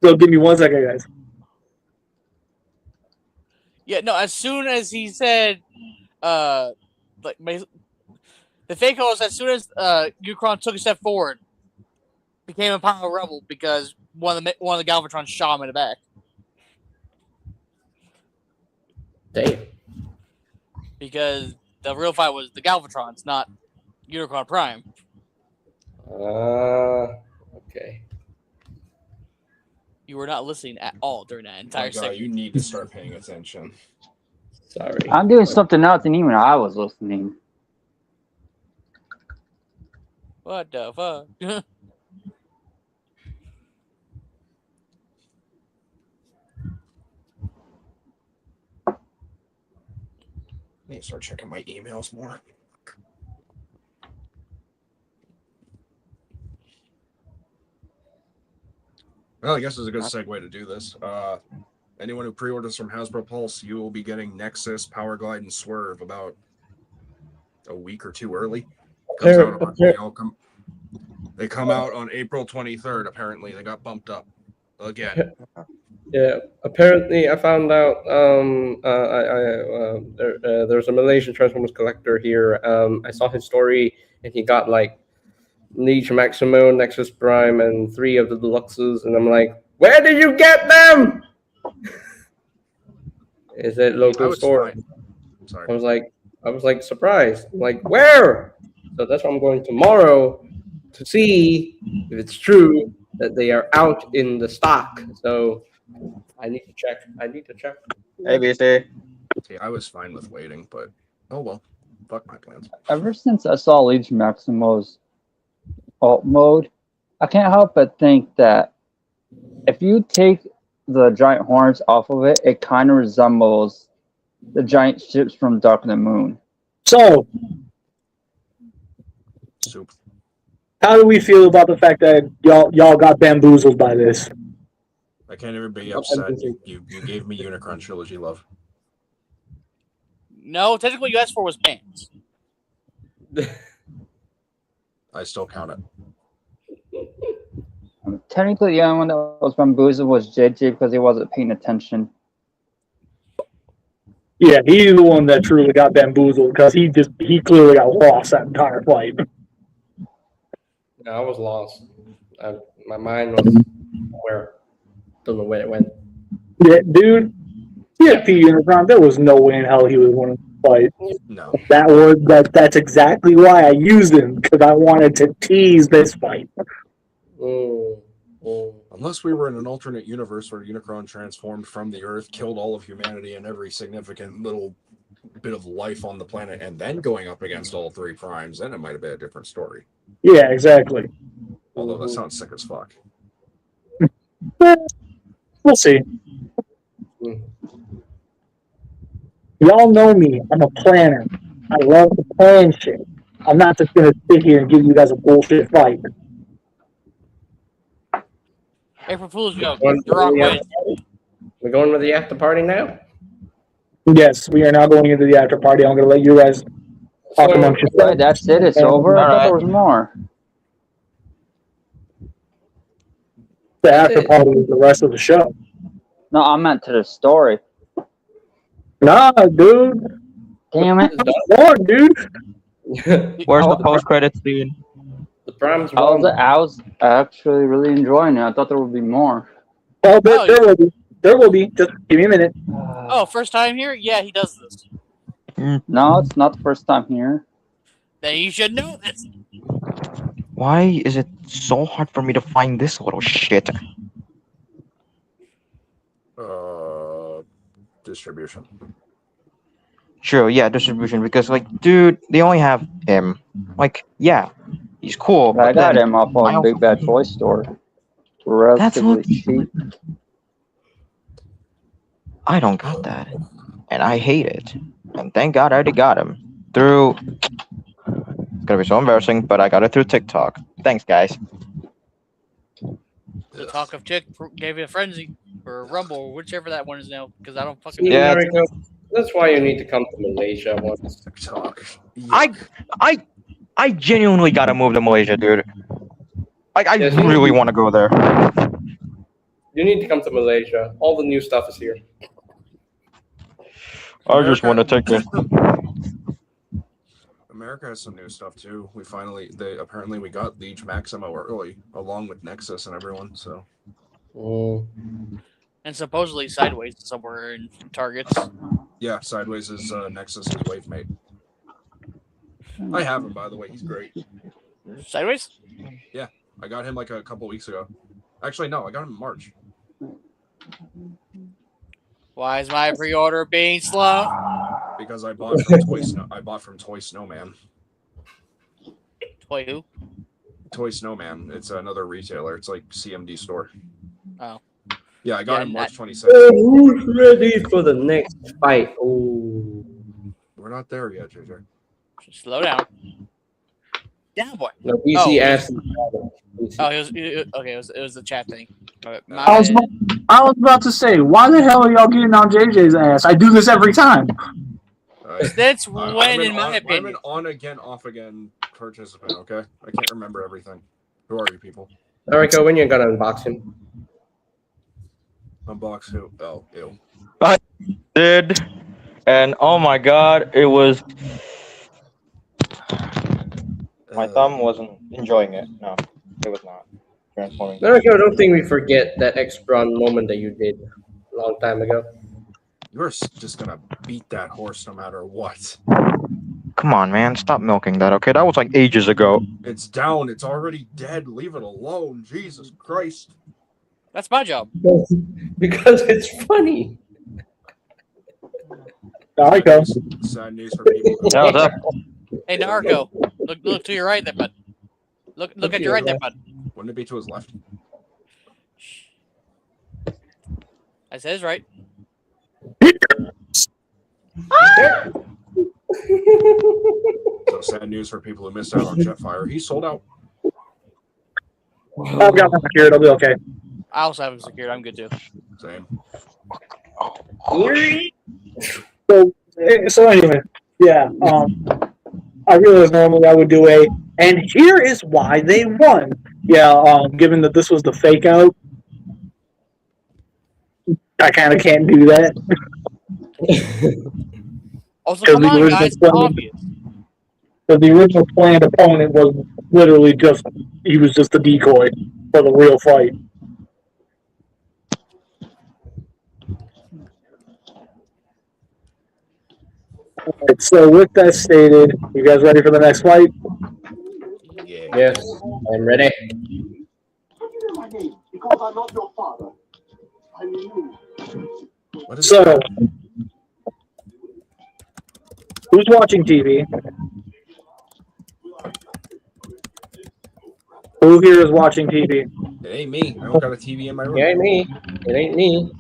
So give me 1 second, guys. Yeah, no, as soon as he said, the fake out was as soon as Unicron took a step forward, became a power rebel because one of the Galvatrons shot him in the back. Damn. Because the real fight was the Galvatrons, not Unicron Prime. Okay. You were not listening at all during that entire segment. You need to start paying attention. Sorry. I'm doing something else, and even I was listening. What the fuck? I need to start checking my emails more. Well, I guess it's a good segue to do this. Anyone who pre-orders from Hasbro Pulse, you will be getting Nexus, Power Glide, and Swerve about a week or 2 early. They come out on April 23rd, apparently. They got bumped up again. Yeah, apparently I found out there's a Malaysian Transformers collector here. I saw his story, and he got like Legion Maximo, Nexus Prime, and 3 of the deluxes, and I'm like, where did you get them? Is it local store? Sorry. I was like surprised. I'm like, where? So that's why I'm going tomorrow to see if it's true that they are out in the stock. So I need to check. ABC. See, I was fine with waiting, but oh well. Fuck my plans. Ever since I saw Legion Maximo's alt mode, I can't help but think that if you take the giant horns off of it, it kind of resembles the giant ships from Dark of the Moon. So, Soup. how do we feel about the fact that y'all got bamboozled by this? I can't even be upset. You gave me Unicron Trilogy love. No, technically you asked for was pants. I still count it. Technically, the only one that was bamboozled was JJ because he wasn't paying attention. Yeah, he's the one that truly got bamboozled because he clearly got lost that entire fight. No, I was lost. My mind was where? Don't know where it went. Yeah, dude. TFP Unicron, there was no way in hell he was going to fight. No. That's exactly why I used him, because I wanted to tease this fight. Unless we were in an alternate universe where Unicron transformed from the Earth, killed all of humanity and every significant little bit of life on the planet, and then going up against all 3 primes, then it might have been a different story. Yeah, exactly. Although that sounds sick as fuck. We'll see. Y'all know me. I'm a planner. I love to plan shit. I'm not just going to sit here and give you guys a bullshit fight. April Fool's joke. We're The Rock wins. going to the after party now? Yes, we are now going into the after party. I'm going to let you guys talk amongst Right, yourselves. that's it. It's over. I thought there was more. The after party is the rest of the show. No, I meant to the story. Nah, dude. Damn it. Come on, dude. Where's the post credits scene? The Primes I won. was actually really enjoying it. I thought there would be more. Oh, but Oh, there will be. There will be. Just give me a minute. Oh, first time here? Yeah, he does this. No, it's not the first time here. Then you should know this. Why is it so hard for me to find this little shit? Distribution. True, yeah, distribution, because, like, dude, they only have him. Like, yeah, he's cool, But I but got then him off I of also Big Bad hate Toy him. Store. Relatively cheap. I don't got that, and I hate it. And thank God I already got him through. It's gonna be so embarrassing, but I got it through TikTok. Thanks, guys. The talk of chick gave you a frenzy or a rumble or whichever that one is now because I don't fucking See, know. Yeah. Naruto, that's why you need to come to Malaysia once. TikTok. I genuinely gotta move to Malaysia, dude. Like, I Yes, you really need- want to go there. You need to come to Malaysia. All the new stuff is here. I just want to take it. America has some new stuff too. Apparently we got Liege Maximo early, along with Nexus and everyone. So And supposedly Sideways is somewhere in Targets. yeah, Sideways is Nexus's wave mate. I have him, by the way. He's great. Sideways? I got him like a couple weeks ago. Actually, no, I got him in March. Why is my pre-order being slow? Because I bought from Toy Snowman. Toy who? Toy Snowman. It's another retailer. It's like CMD store. Oh. Yeah, I got Yeah, him March Oh, 26th. who's ready for the next fight? Oh, We're not there yet, JJ. Slow down. Down, boy. no, DC Oh, asked. Oh, it was the chat thing. My I was, bad. I was about to say, why the hell are y'all getting on JJ's ass? I do this every time. That's I'm when, an in my I'm opinion. an on again, off again participant. Okay, I can't remember everything. Who are you people? Naruto, when you gonna unbox him? Unbox who? Oh, ew. Did, and oh my god, it was. My thumb wasn't enjoying it. No, it was not transforming. Naruto, I don't think we forget that X-Bron moment that you did a long time ago. You're just gonna beat that horse no matter what. Come on, man, stop milking that. Okay, that was like ages ago. It's down. It's already dead. Leave it alone. Jesus Christ. That's my job. Because it's funny. I go. Sad news for people. Yeah, what's up? Hey, Narco, look to your right there, bud. Look at your right there, bud. Wouldn't it be to his left? I said it's right. So sad news for people who missed out on Jetfire. He sold out. I've got my secured. I'll be okay. I also have him secured. I'm good too. Same. So anyway, yeah. I realized normally I would do and here is why they won. Yeah. Given that this was the fake out, I kind of can't do that. Also, Because come the on, original guys. It's plan- obvious. Because the original planned opponent was literally he was just a decoy for the real fight. Alright, so with that stated, you guys ready for the next fight? Yeah. Yes, I'm ready. What is So, that? who's watching TV? Who here is watching TV? It ain't me. I don't got a TV in my room. It ain't me. It ain't me.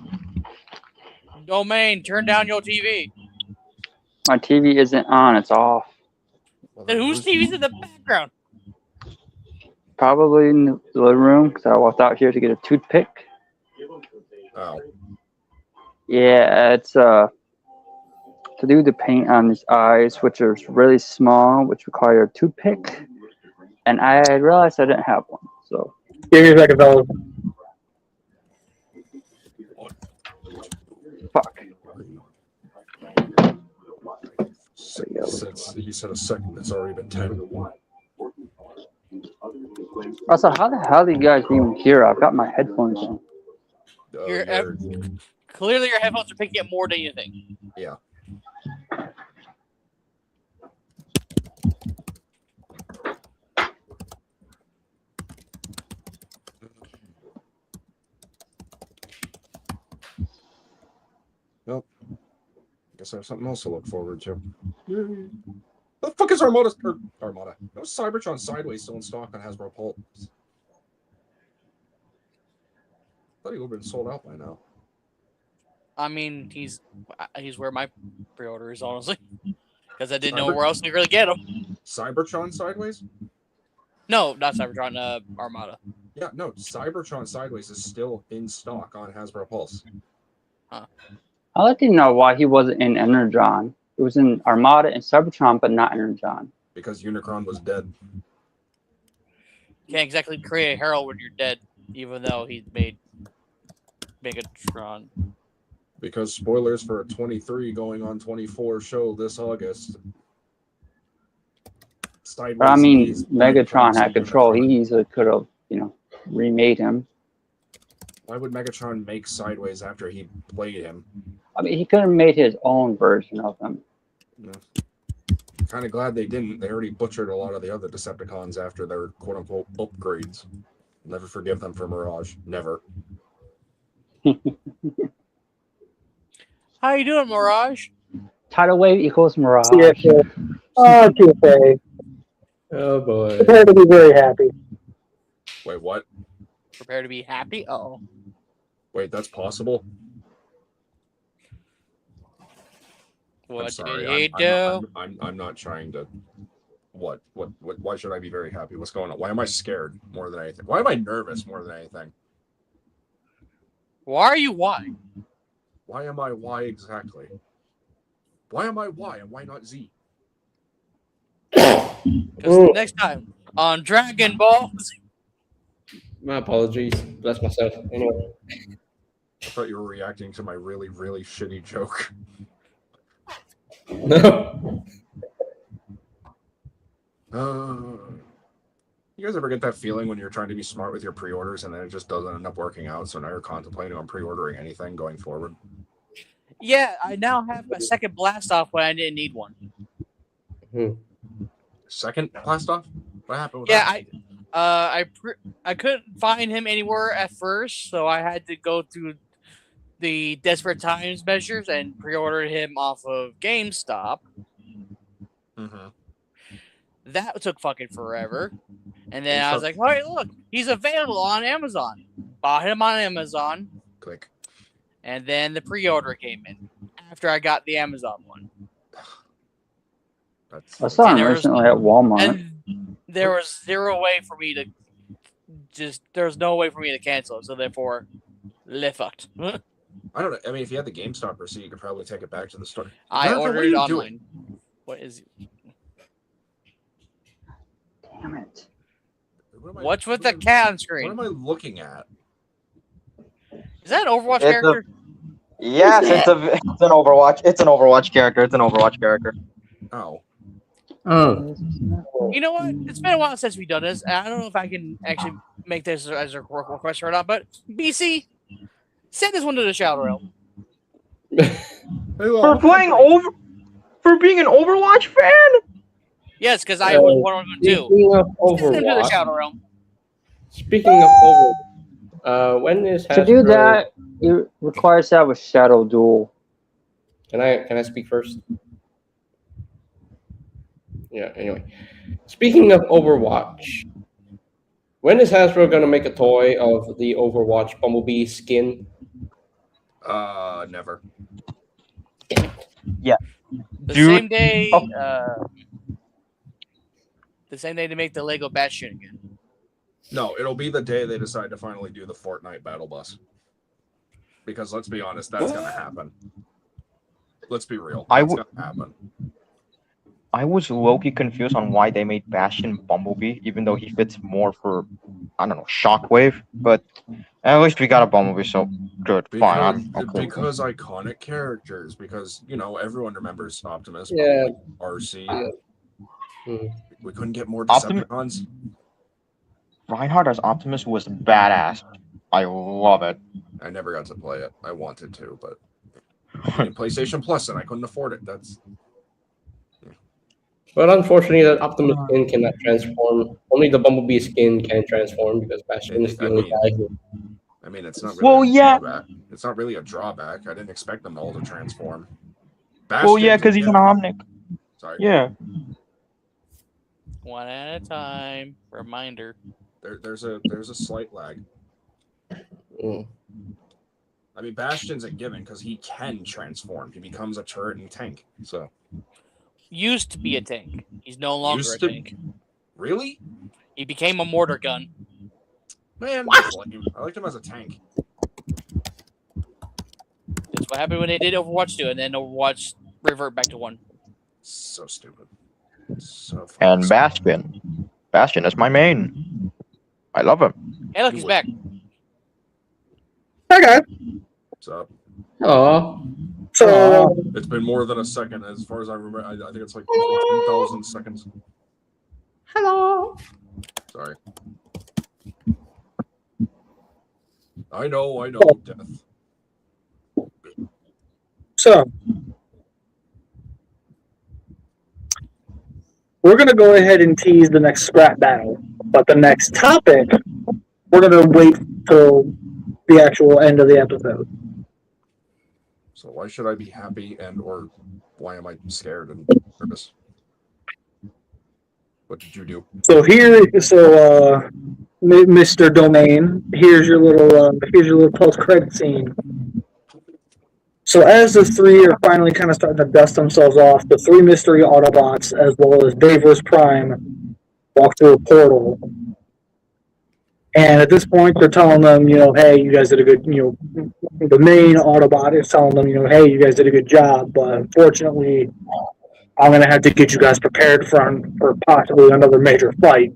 Domain, turn down your TV. My TV isn't on, it's off. Well, Then whose TV's in the background? Probably in the living room because I walked out here to get a toothpick. Oh. Yeah, it's to do the paint on his eyes, which are really small, which require a toothpick. And I realized I didn't have one, so. Give me a second, fellas. Fuck. He said a second. It's already been 10. Also, how the hell do you guys even hear? I've got my headphones on. Clearly, your headphones are picking up more than you think. Yeah. Well, I guess I have something else to look forward to. The fuck is Armada? Armada. No, Cybertron Sideways still in stock on Hasbro Pulse. Thought he would have been sold out by now. I mean, he's where my pre-order is, honestly, because I didn't know where else to really get him. Cybertron Sideways? No, not Cybertron. Armada. Yeah, no. Cybertron Sideways is still in stock on Hasbro Pulse. Huh. I'd like to know why he wasn't in Energon. It was in Armada and Cybertron, but not Energon. Because Unicron was dead. You can't exactly create a hero when you're dead, even though he made Megatron. Because spoilers for a 23 going on 24 show this August. Sideways But I mean, is Megatron had Unicron. control. He easily could have, remade him. Why would Megatron make Sideways after he played him? I mean, he could have made his own version of him. Yeah. Kind of glad they didn't. They already butchered a lot of the other Decepticons after their quote-unquote upgrades. Never forgive them for Mirage. Never. How you doing, Mirage? Tidal wave equals Mirage. Yeah, sure. Oh, okay. Oh boy. Prepare to be very happy. Wait, what? Prepare to be happy? Uh-oh. Wait, that's possible? What I'm sorry. did he I'm, do? I'm not trying to... What? Why should I be very happy? What's going on? Why am I scared more than anything? Why am I nervous more than anything? Why are you why? Why am I Y exactly? Why am I Y and why not Z? Because next time on Dragon Ball Z. My apologies. Bless myself. Anyway. I thought you were reacting to my really, really shitty joke. No. You guys ever get that feeling when you're trying to be smart with your pre-orders and then it just doesn't end up working out, so now you're contemplating on pre-ordering anything going forward? Yeah, I now have a second blast off when I didn't need one. Second blast off? What happened with that? I couldn't find him anywhere at first, so I had to go through the Desperate Times measures and pre-ordered him off of GameStop. Mm-hmm. That took fucking forever. And then I was like, "Hey, look, he's available on Amazon." Bought him on Amazon. Click. And then the pre-order came in after I got the Amazon one. I saw him And recently at Walmart. And there was zero way for me to there's no way for me to cancel it, so therefore, le fucked. I don't know. I mean, if you had the GameStop receipt, you could probably take it back to the store. I Jonathan, ordered what are it you online. doing? What is Damn it. What's with the cat on screen? What am I looking at? Is that an Overwatch It's a- character? Yes, it's an Overwatch. It's an Overwatch character. It's an Overwatch character. Oh. You know what? It's been a while since we've done this. And I don't know if I can actually make this as a request or not, but BC, send this one to the Shadow Realm. For being an Overwatch fan? Yes, because I was what I'm going to do. Speaking of Send him to the Overwatch. Shadow Realm. Speaking of Overwatch, when is To do Hasbro- that, it requires to have a Shadow Duel. Can I speak first? Yeah, anyway. Speaking of Overwatch, when is Hasbro gonna make a toy of the Overwatch Bumblebee skin? Never. The Dude. same day. Oh. The same day to make the Lego Bastion again. No, it'll be the day they decide to finally do the Fortnite Battle Bus. Because let's be honest, that's gonna happen. Let's be real. That's gonna happen. I was low-key confused on why they made Bastion Bumblebee, even though he fits more for, I don't know, Shockwave. But at least we got a Bumblebee, so good, fine. I'm okay. Because iconic characters. Because, everyone remembers Optimus, Yeah. RC. Yeah. Hmm. We couldn't get more Optimus- Decepticons. Reinhardt as Optimus was badass. I love it. I never got to play it. I wanted to, but PlayStation Plus, and I couldn't afford it. That's But unfortunately, that Optimus skin cannot transform. Only the Bumblebee skin can transform because Bastion is the only guy who. I mean, it's not really Well, drawback. It's not really a drawback. I didn't expect them all to transform. Well, yeah, because he's an Omnic. Sorry. Yeah. One at a time. Reminder. There's a slight lag. Mm. I mean, Bastion's a given because he can transform. He becomes a turret and tank. So Used to be a tank. He's no longer a tank. Really? He became a mortar gun. Man, I liked him as a tank. That's what happened when they did Overwatch 2, and then Overwatch revert back to 1. So stupid. So And Bastion. Bastion is my main. I love him. Hey, look, he's back. Okay. What's up? Oh, So It's been more than a second, as far as I remember. I think it's like 2,000 seconds. hello. Sorry. I know, Death. So we're gonna go ahead and tease the next scrap battle, but the next topic we're gonna wait till the actual end of the episode. So why should I be happy or why am I scared and nervous? What did you do? So Mr. Domain, here's your little post-credit scene. So as the three are finally kind of starting to dust themselves off, the three mystery Autobots, as well as Bayverse Prime, walk through a portal. And at this point, they're telling them, hey, you guys did a good, the main Autobot is telling them, hey, you guys did a good job, but unfortunately, I'm going to have to get you guys prepared for possibly another major fight,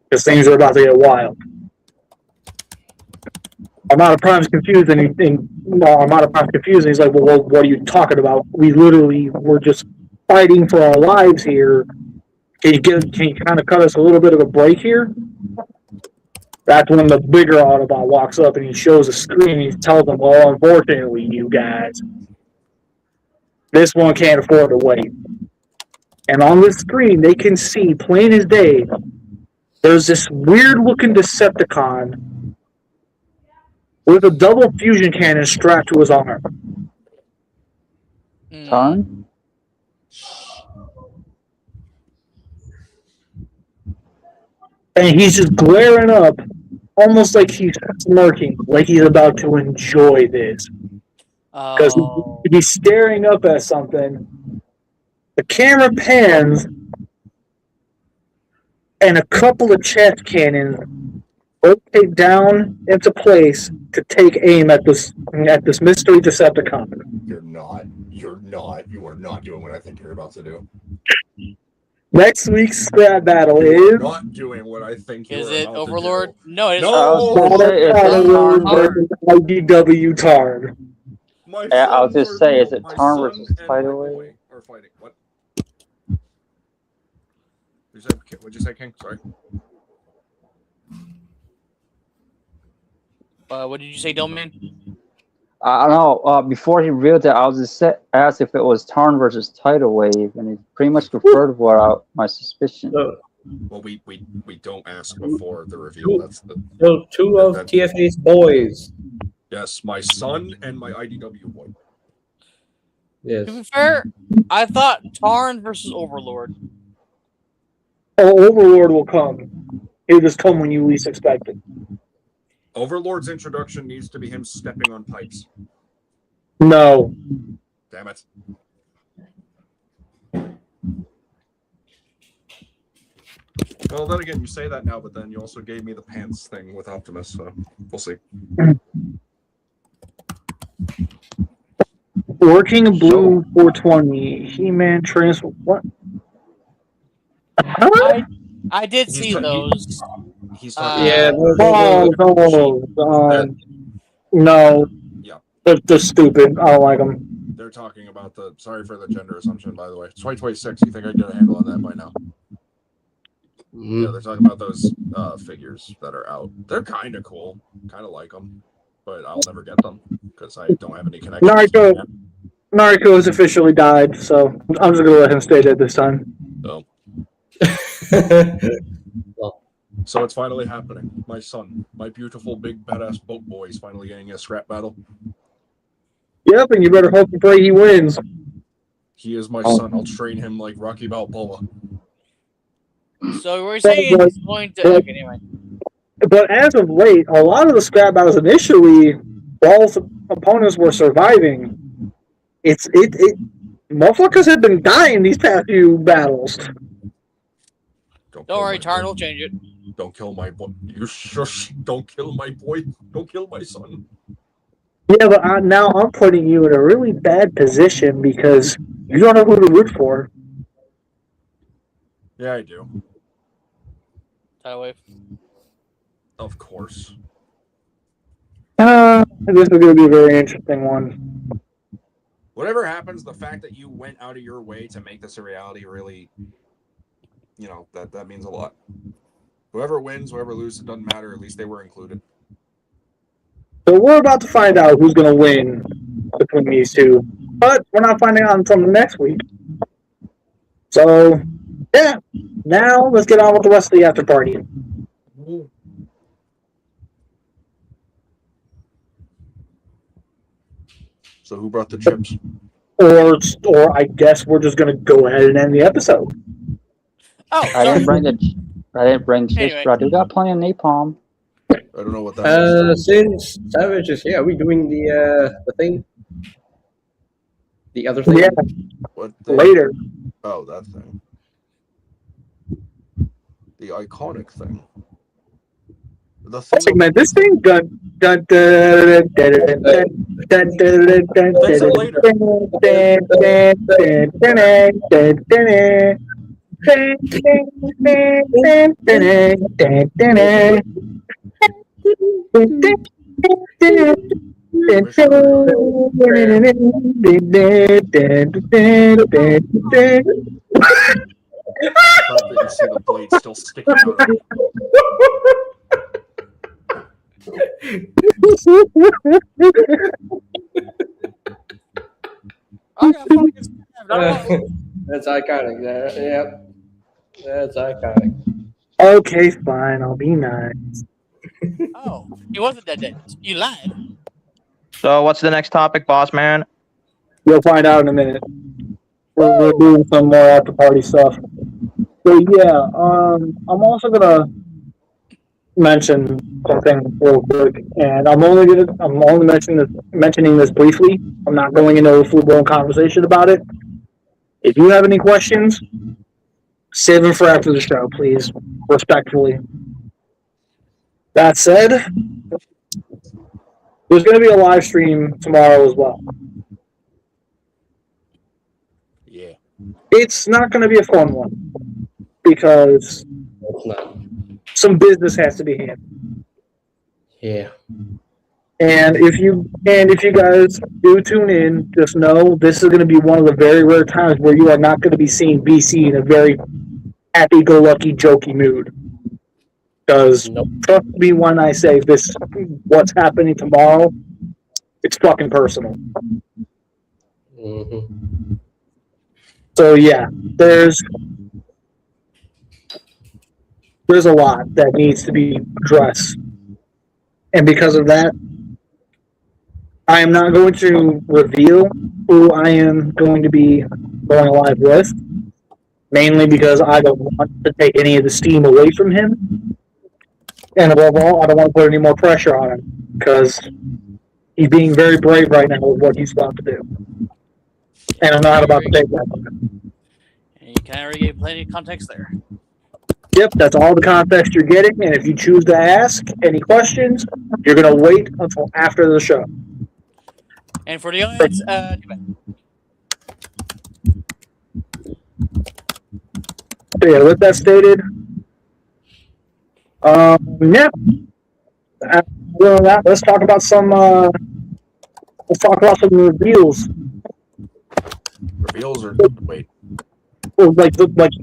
because things are about to get wild. Armada Prime's confused, and Armada Prime's confused, and he's like, well, what are you talking about? We literally were just fighting for our lives here. Can you kind of cut us a little bit of a break here? That's when the bigger Autobot walks up and he shows a screen and he tells them, well, unfortunately, you guys, this one can't afford to wait. And on the screen, they can see, plain as day, there's this weird-looking Decepticon with a double fusion cannon strapped to his arm. Tarn? And he's just glaring up, almost like he's smirking, like he's about to enjoy this. Because he's staring up at something. The camera pans, and a couple of chest cannons rotate down into place to take aim at this mystery Decepticon. You are not doing what I think you're about to do. Next week's scrap battle You're is not doing what I think you're Is it about Overlord? to do. No, it's No! I was gonna say, is it Tarn versus- IDW Tarn. My Yeah, I was sons just are- say, is it my Tarn son versus and my Tidal boy Wave? are fighting. What? What'd you say, King? Sorry. what did you say, Domain? I don't know. Before he revealed that, I was just asked if it was Tarn versus Tidal Wave, and he pretty much confirmed my suspicion. Well, we don't ask before the reveal. That's the So two of TFA's boys. yes, my son and my IDW boy. Yes. To be fair, I thought Tarn versus Overlord. Oh, Overlord will come. He'll just come when you least expect it. Overlord's introduction needs to be him stepping on pipes. No. Damn it. Well, then again, you say that now, but then you also gave me the pants thing with Optimus, so we'll see. Working Blue 420. He-Man what? I did see those. He's talking Yeah, no. Yeah. They're stupid. I don't like them. They're talking about sorry for the gender assumption, by the way. It's 2026. You think I'd get a handle on that by now? Mhm. Yeah, they're talking about those figures that are out. They're kind of cool. Kind of like them, but I'll never get them because I don't have any connections. Nariko has officially died, so I'm just gonna let him stay dead this time. So, Well, so it's finally happening. My son, my beautiful big badass boat boy, is finally getting a scrap battle. Yep, and you better hope and pray he wins. He is my son. I'll train him like Rocky Balboa. So we're saying But- it's going to. Okay, anyway. But as of late, a lot of the scrap battles initially, both opponents were surviving. Motherfuckers have been dying these past few battles. Don't worry, Tarn will change it. Don't kill my boy. You shush. Don't kill my boy. Don't kill my son. Yeah, but now I'm putting you in a really bad position because you don't know who to root for. Yeah, I do. Tidal wave. Of course. This is going to be a very interesting one. Whatever happens, the fact that you went out of your way to make this a reality really, that means a lot. Whoever wins, whoever loses, it doesn't matter. At least they were included. So we're about to find out who's going to win between these two, but we're not finding out until next week. So, yeah. Now let's get on with the rest of the after party. So who brought the chips? Or I guess we're just going to go ahead and end the episode. Oh, I didn't sorry. bring the chips, Anyway. but I do got plenty of napalm. I don't know what that is. since Savage is here, are we doing the thing? The other thing? Yeah, What thing? later. Oh, that thing. The iconic thing. The thing. Segment this thing. Dun dun dun dun dun dun dun dun dun Fix it later. Not that you see the blade still sticking out of it. I got fucking stabbed. I don't know. That's iconic. Yep. That's iconic. Okay, fine. I'll be nice. Oh, he wasn't that dead. You lied. So what's the next topic, boss man? You'll find out in a minute. We're doing some more after party stuff. So yeah, I'm also gonna mention something real quick, and I'm only mentioning this briefly. I'm not going into a full blown conversation about it. If you have any questions, save them for after the show, please, respectfully. That said, there's going to be a live stream tomorrow as well. Yeah. It's not going to be a fun one because It's not. some business has to be handled. Yeah. And if you guys do tune in, just know this is going to be one of the very rare times where you are not going to be seeing BC in a very happy-go-lucky, jokey mood. Because Nope. trust me when I say this, what's happening tomorrow, it's fucking personal. Mm-hmm. So yeah, there's a lot that needs to be addressed, and because of that, I am not going to reveal who I am going to be going live with, mainly because I don't want to take any of the steam away from him, and above all, I don't want to put any more pressure on him because he's being very brave right now with what he's about to do, and I'm not about to take that from him. And you kind of already gave plenty of context there. Yep, that's all the context you're getting, and if you choose to ask any questions, you're going to wait until after the show. And for the audience, too bad. So yeah, with that stated, yeah. Other than that, let's talk about some reveals. Reveals or wait. like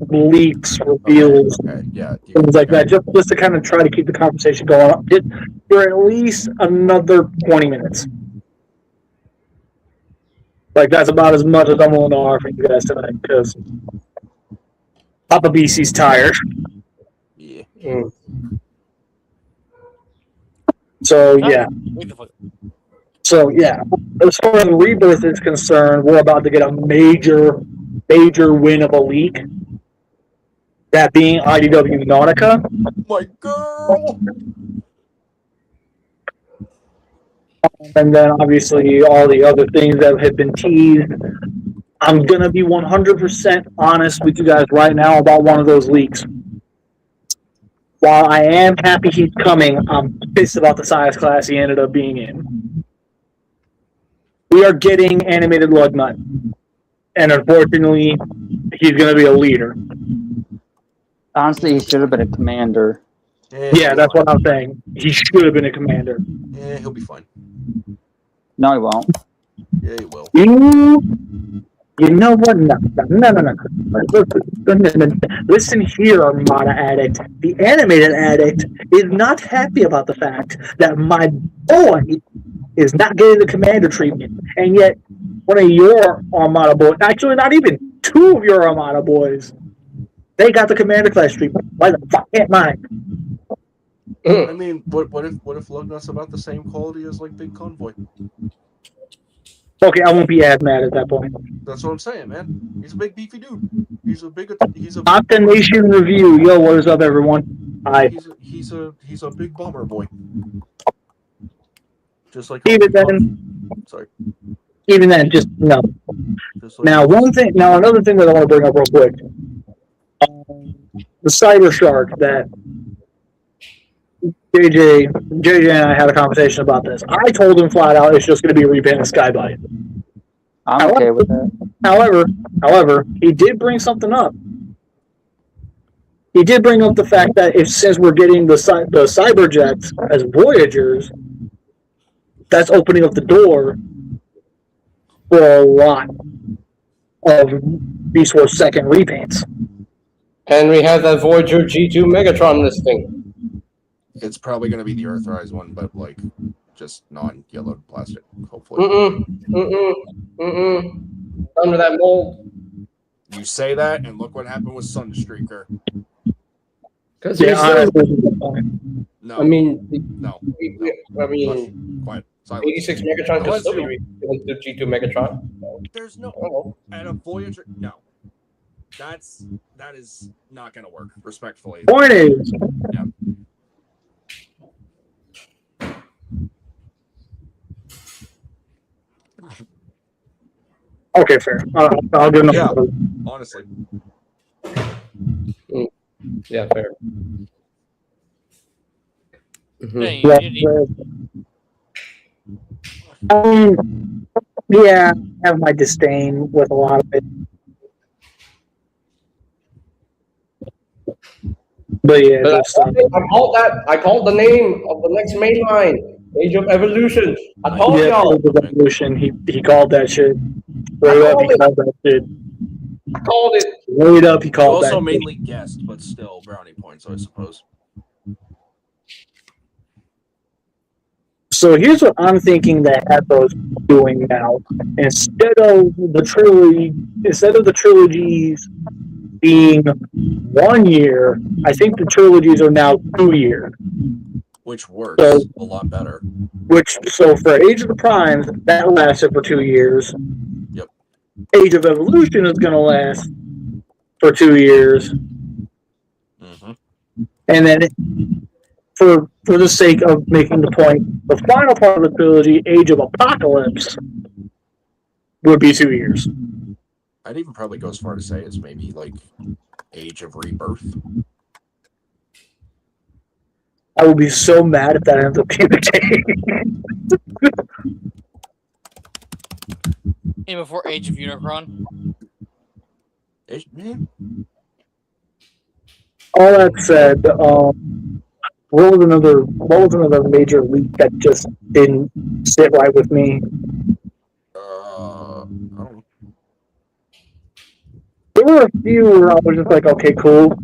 leaks, reveals, Okay. Yeah. things like that, just to kind of try to keep the conversation going up for at least another 20 minutes. Like, that's about as much as I'm willing to offer you guys tonight, because Papa BC's tired. Yeah. Mm. So, yeah. Wait the fuck. So, yeah. As far as Rebirth is concerned, we're about to get a major win of a leak. That being IDW Nautica. My girl. And then, obviously, all the other things that have been teased. I'm going to be 100% honest with you guys right now about one of those leaks. While I am happy he's coming, I'm pissed about the size class he ended up being in. We are getting animated Lugnut. And unfortunately, he's going to be a leader. Honestly, he should have been a commander. Yeah, that's what I'm saying. He should have been a commander. Yeah, he'll be fine. No, he won't. Yeah, he will. You know what? No. Listen here, Armada Addict. The animated addict is not happy about the fact that my boy is not getting the commander treatment. And yet, one of your Armada boys, actually not even two of your Armada boys, they got the commander class treatment. Why the fuck can't mine? I mean, what if Lugnut's about the same quality as like Big Convoy? Okay, I won't be as mad at that point. That's what I'm saying, man. He's a big beefy dude. He's a Octonation Review. Yo, what is up, everyone? Hi. He's a big bomber boy. Just like Even then, sorry. Even then, just no. Just like Now, another thing that I want to bring up real quick. The Cyber Shark that JJ and I had a conversation about this. I told him flat out it's just going to be a repaint of Skybite. I'm okay with that. However, he did bring something up. He did bring up the fact that since we're getting the Cyberjets as Voyagers, that's opening up the door for a lot of Beast Wars 2nd repaints. And we have that Voyager G2 Megatron listing. It's probably going to be the Earthrise one, but like just non-yellowed plastic, hopefully. Under that mold. You say that, and look what happened with Sunstreaker. Because No. I mean, No. Quiet. Silence. 86 Megatron could still be the G2 Megatron. There's no and a Voyager. No. That is not going to work. Respectfully. Point is, Yeah. okay, fair. I'll give him. Yeah. Honestly. Yeah, fair. Hey, Yeah, you- yeah, I have my disdain with a lot of it. But yeah, But just, I called the name of the next main line, Age of Evolution. I told yeah, y'all. the Revolution, he called that shit. Straight up, he called that shit. I called it. Straight up, he called that Also shit. mainly guessed, but still brownie points, I suppose. So here's what I'm thinking that Hasbro's doing now. Instead of the trilogies being 1 year, I think the trilogies are now 2 years. Which works So- a lot better. So for Age of the Primes, that lasted for 2 years. Yep. Age of Evolution is going to last for 2 years. Mm-hmm. And then, for the sake of making the point, the final part of the trilogy, Age of Apocalypse, would be 2 years. I'd even probably go as far to say it's maybe like Age of Rebirth. I would be so mad if that ends up being the case. and before Age of Unicron. All that said, what was another major leak that just didn't sit right with me? I don't know. There were a few where I was just like, okay, cool.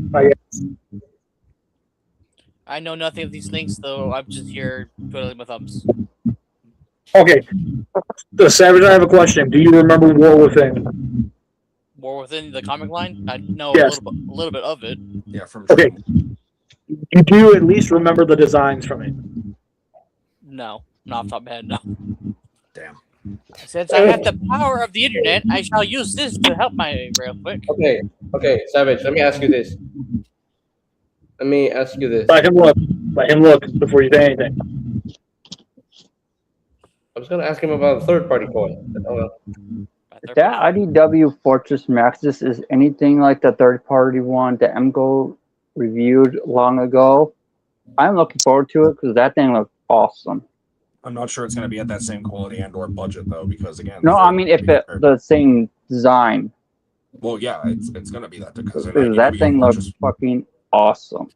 I know nothing of these things, though. I'm just here twiddling my thumbs. Okay, the Savage, I have a question. Do you remember War Within? War Within the comic line? I know Yes. a little bit of it. Yeah, from Okay. You do at least remember the designs from it. No, not off the top of my head, no. Damn. Since I have the power of the internet, I shall use this to help my real quick. Okay, Savage. Let me ask you this. Let him look. Let him look before you say anything. I was gonna ask him about a third-party toy. Oh well. If that IDW Fortress Maxis is anything like the third-party one that MGO reviewed long ago, I'm looking forward to it because that thing looks awesome. I'm not sure it's going to be at that same quality and/or budget though, because again. No, I mean if it the same design. Well, yeah, it's going to be that because that thing looks fucking awesome.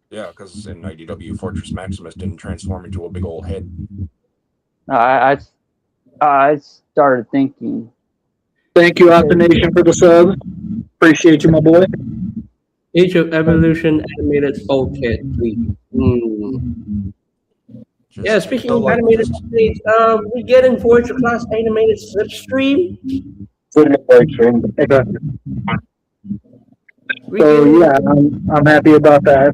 Yeah, because in IDW Fortress Maximus didn't transform into a big old head. I started thinking. Thank you, Octonation, for the sub. Appreciate you, my boy. Age of Evolution animated full kit, please. Yeah, speaking of animated states, we getting Voyager class animated slipstream. Exactly. So yeah, I'm happy about that.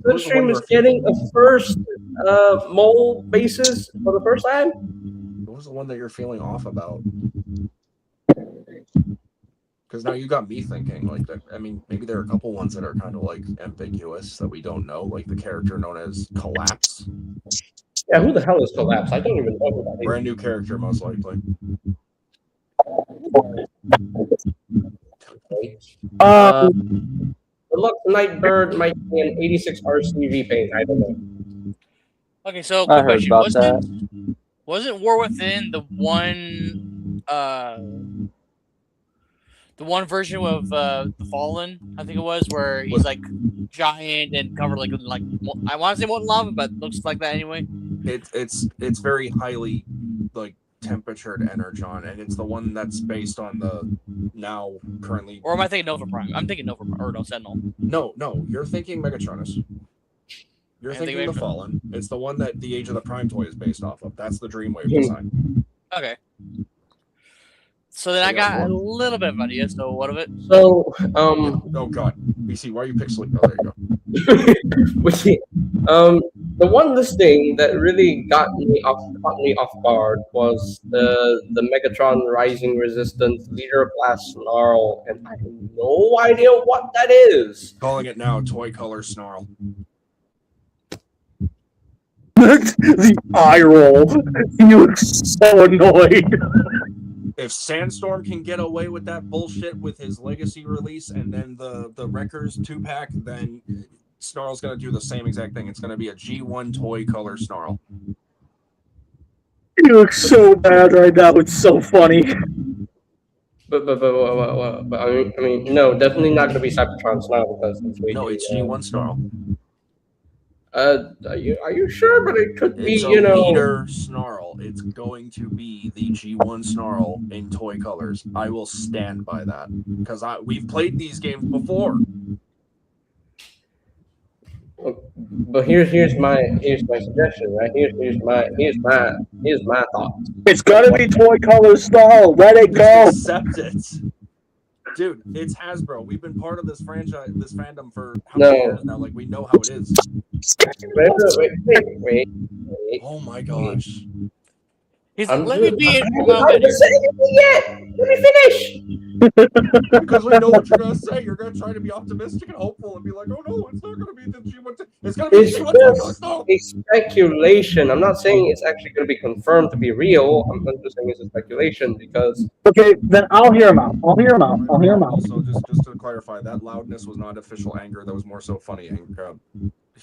Slipstream is getting a first mold basis for the first time. What was the one that you're feeling off about? Because now you got me thinking like that. I mean, maybe there are a couple ones that are kind of like ambiguous that we don't know, like the character known as Collapse. Yeah, who the hell is Collapse? I don't even know who that is. Brand new character, most likely. The Lux Nightbird might be an 86 RCV paint. I don't know. Okay, so I quick heard question. about that. Wasn't War Within the one version of the Fallen? I think it was where he's like giant and covered like I want to say molten lava, but looks like that anyway. It's very highly like temperatured energon, and it's the one that's based on the now currently. Or am I thinking Nova Prime? I'm thinking Nova Prime or no Sentinel. No, you're thinking Megatronus. You're thinking the Fallen. It's the one that the Age of the Prime toy is based off of. That's the Dreamwave design. Okay. So then I got a little bit of an idea. So what of it? So, oh god, BC, why are you pixelating? Oh, there you go. The one listing that really caught me off guard was the Megatron Rising Resistance Leader Class Snarl, and I have no idea what that is. Calling it now, Toy Color Snarl. The eye roll. You look so annoyed. If Sandstorm can get away with that bullshit with his Legacy release and then the Wreckers 2-pack, then Snarl's going to do the same exact thing. It's going to be a G1 Toy Color Snarl. You look so bad right now. It's so funny. But I mean, no, definitely not going to be Cybertron Snarl because it's G1 Snarl. Are you sure? But it could be, Leader Snarl. It's going to be the G1 Snarl in toy colors. I will stand by that because we've played these games before. But here's my suggestion, right? Here's my thought. It's gonna be toy color Snarl. Let it go. Accept it. Dude, it's Hasbro. We've been part of this franchise, this fandom for how many years now? Like, we know how it is. Wait. Oh my gosh. Let me be Let me finish. Because we know what you're gonna say. You're gonna try to be optimistic and hopeful and be like, "Oh no, it's not gonna be the G1. It's gonna be G1." It's speculation. I'm not saying it's actually gonna be confirmed to be real. I'm just saying it's a speculation because. Okay, then I'll hear him out. Also, just to clarify, that loudness was not official anger. That was more so funny anger.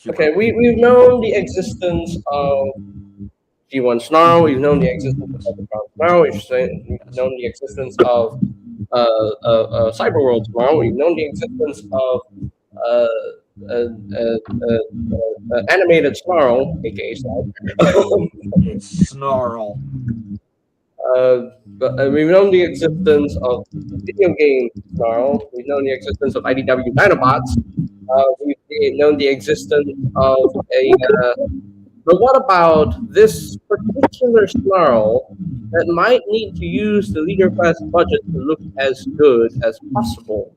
Okay, we've known the existence of G1 Snarl, we've known the existence of Cybertron Snarl, we've known the existence of Cyberworld Snarl, we've known the existence of animated Snarl, aka Snarl. We've known the existence of video game Snarl. We've known the existence of IDW Dinobots. We've known the existence of a. But what about this particular Snarl that might need to use the leader class budget to look as good as possible?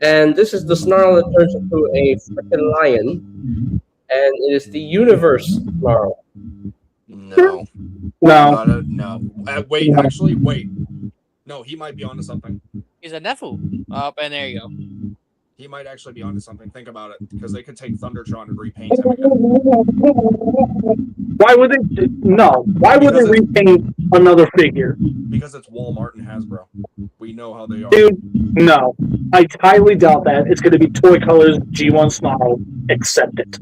And this is the Snarl that turns into a freaking lion, and it is the universe Snarl. No. No. No. Wait, actually, wait. No, he might be onto something. He's a Nefu. And there you go. He might actually be onto something. Think about it, because they could take Thundertron and repaint him again. Why would they? No. Why would they repaint another figure? Because it's Walmart and Hasbro. We know how they are. Dude, no. I highly doubt that. It's going to be Toy Colors G1 Snarl. Accept it.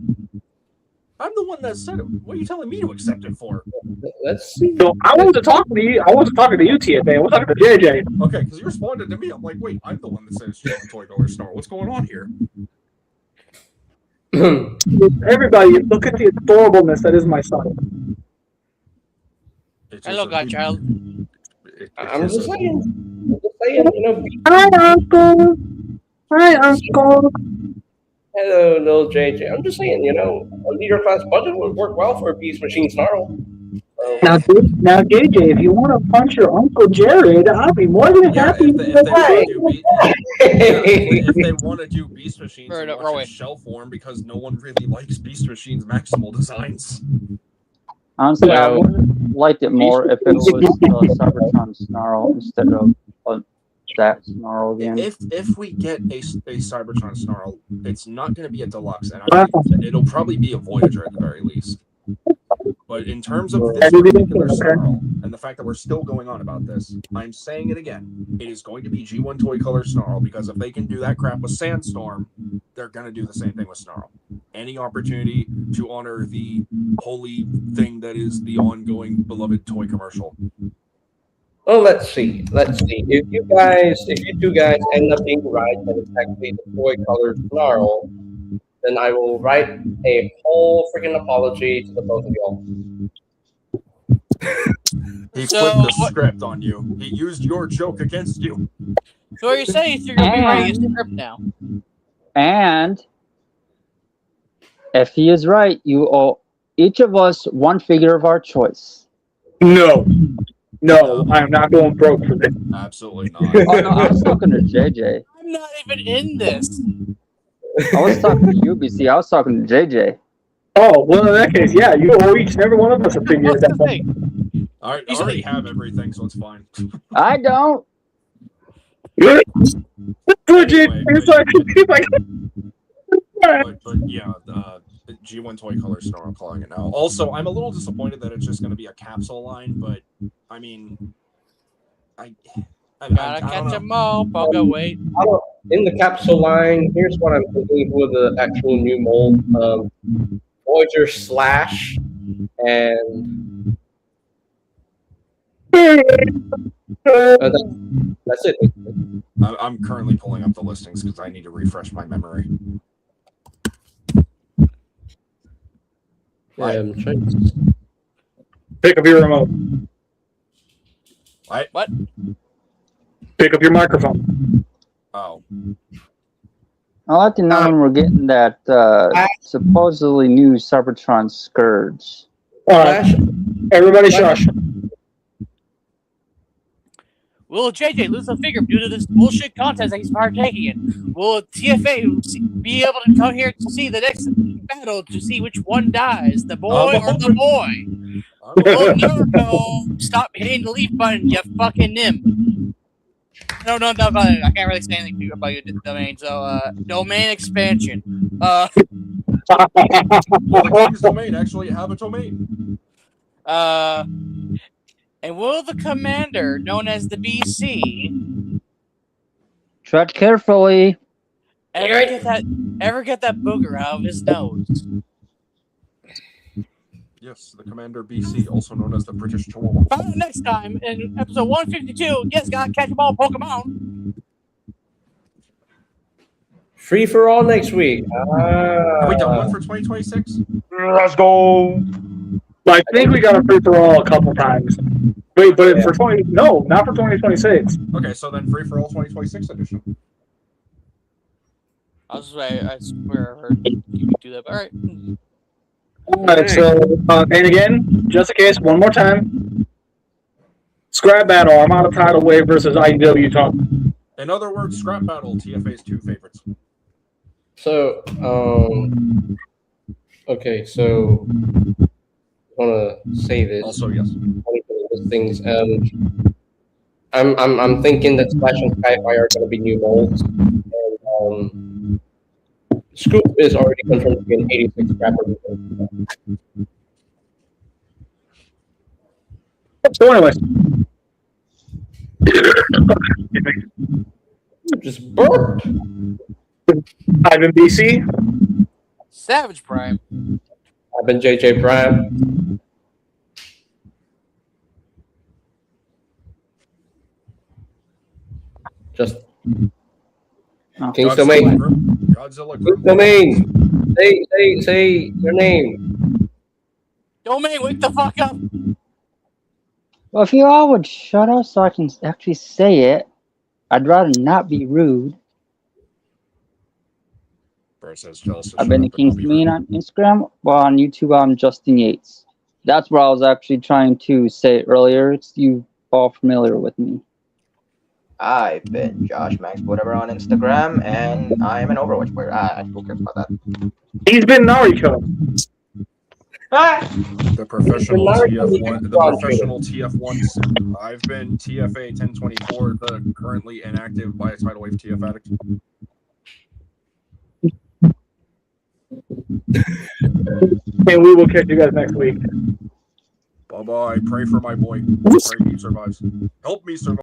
I'm the one that said it. What are you telling me to accept it for? Let's see. So I wasn't talking to you. I wasn't talking to you, TFA. I was talking to JJ. Okay, because you responded to me. I'm like, wait, I'm the one that said it's just a Toy Color Snarl. What's going on here? Everybody, look at the adorableness that is my son. Hello, godchild. I'm just saying, you know. Hi, Uncle. Hi, Uncle. Hello, little JJ. I'm just saying, you know, a leader class budget would work well for a Beast Machine Snarl. Now, JJ, if you want to punch your Uncle Jared, I'll be more than happy. If they want to do Beast Machines in shell form, because no one really likes Beast Machines Maximal designs. Honestly, I would have liked it more if it was Cybertron Snarl instead of that Snarl again. If we get a Cybertron Snarl, it's not going to be a deluxe, and I think it'll probably be a Voyager at the very least. But in terms of this particular Snarl, and the fact that we're still going on about this, I'm saying it again. It is going to be G1 Toy Color Snarl, because if they can do that crap with Sandstorm, they're going to do the same thing with Snarl. Any opportunity to honor the holy thing that is the ongoing beloved toy commercial. Well, let's see. If you two guys end up being right, and it's actually the Toy Color Snarl, then I will write a whole freaking apology to the both of y'all. He flipped the script on you. He used your joke against you. So what you're saying is you're going to be writing a script now. And if he is right, you owe each of us one figure of our choice. No, I am not going broke for this. Absolutely not. Oh, no, I was talking to JJ. I'm not even in this. I was talking to UBC. I was talking to JJ. Oh, well, in that case, yeah, you owe each and every one of us a figure at that point. I already have everything, so it's fine. I don't. Legit. But yeah, G1 Toy Color Snarl, I'm calling it now. Also, I'm a little disappointed that it's just going to be a capsule line, but I mean, I gotta catch them all. Pogo, wait. In the capsule line, here's what I'm thinking for the actual new mold: Voyager Slash and that's it. I'm currently pulling up the listings because I need to refresh my memory. I'm trying to... Pick up your remote. What? Pick up your microphone. Oh. I'd like to know when we're getting that supposedly new Cybertron Scourge. Alright. Everybody shush. Will JJ lose a figure due to this bullshit contest that he's partaking in? Will TFA be able to come here to see the next battle to see which one dies, the boy or the boy? Will Naruto stop hitting the leave button, you fucking nimb? No, I can't really say anything about your domain. So, domain expansion. Well, the King's domain actually have a domain. And will the commander, known as the BC, tread carefully, ever get that booger out of his nose? Yes, the Commander BC, also known as the British Chihuahua. Find out next time in episode 152. Yes, gotta catch them all Pokemon. Free for all next week. Have we done one for 2026? Let's go. I think we got a free for all a couple times. Wait, but for 20? No, not for 2026. Okay, so then Free for All 2026 edition. I swear I heard you could do that. All right. All right. So, and again, just in case, one more time. Scrap battle, Armada Tidal Wave versus IDW Talk. In other words, Scrap Battle, TFA's 2 favorites. So, okay, so I want to say this. Also, yes. Things. I'm thinking that Splash and Skyfire are going to be new molds. And, Scoop is already confirmed to be an 86 scrapper. So, anyways. Just burped. I've been BC. Savage Prime. I've been JJ Prime. Just King's Domain. Godzilla King's Group. Domain. Say your name. Domain, wake the fuck up. Well, if you all would shut up so I can actually say it, I'd rather not be rude. Bert says jealous. I've been the King's Domain on Instagram, while on YouTube I'm Justin Yates. That's where I was actually trying to say earlier. It's you all familiar with me. I've been Josh Max whatever on Instagram, and I'm an Overwatch player. Who cares about that? He's been Nariko. The professional TF1. The professional TF1. I've been TFA 1024, the currently inactive by a tidal wave TF addict. And we will catch you guys next week. Bye bye. Pray for my boy. Pray he survives. Help me survive.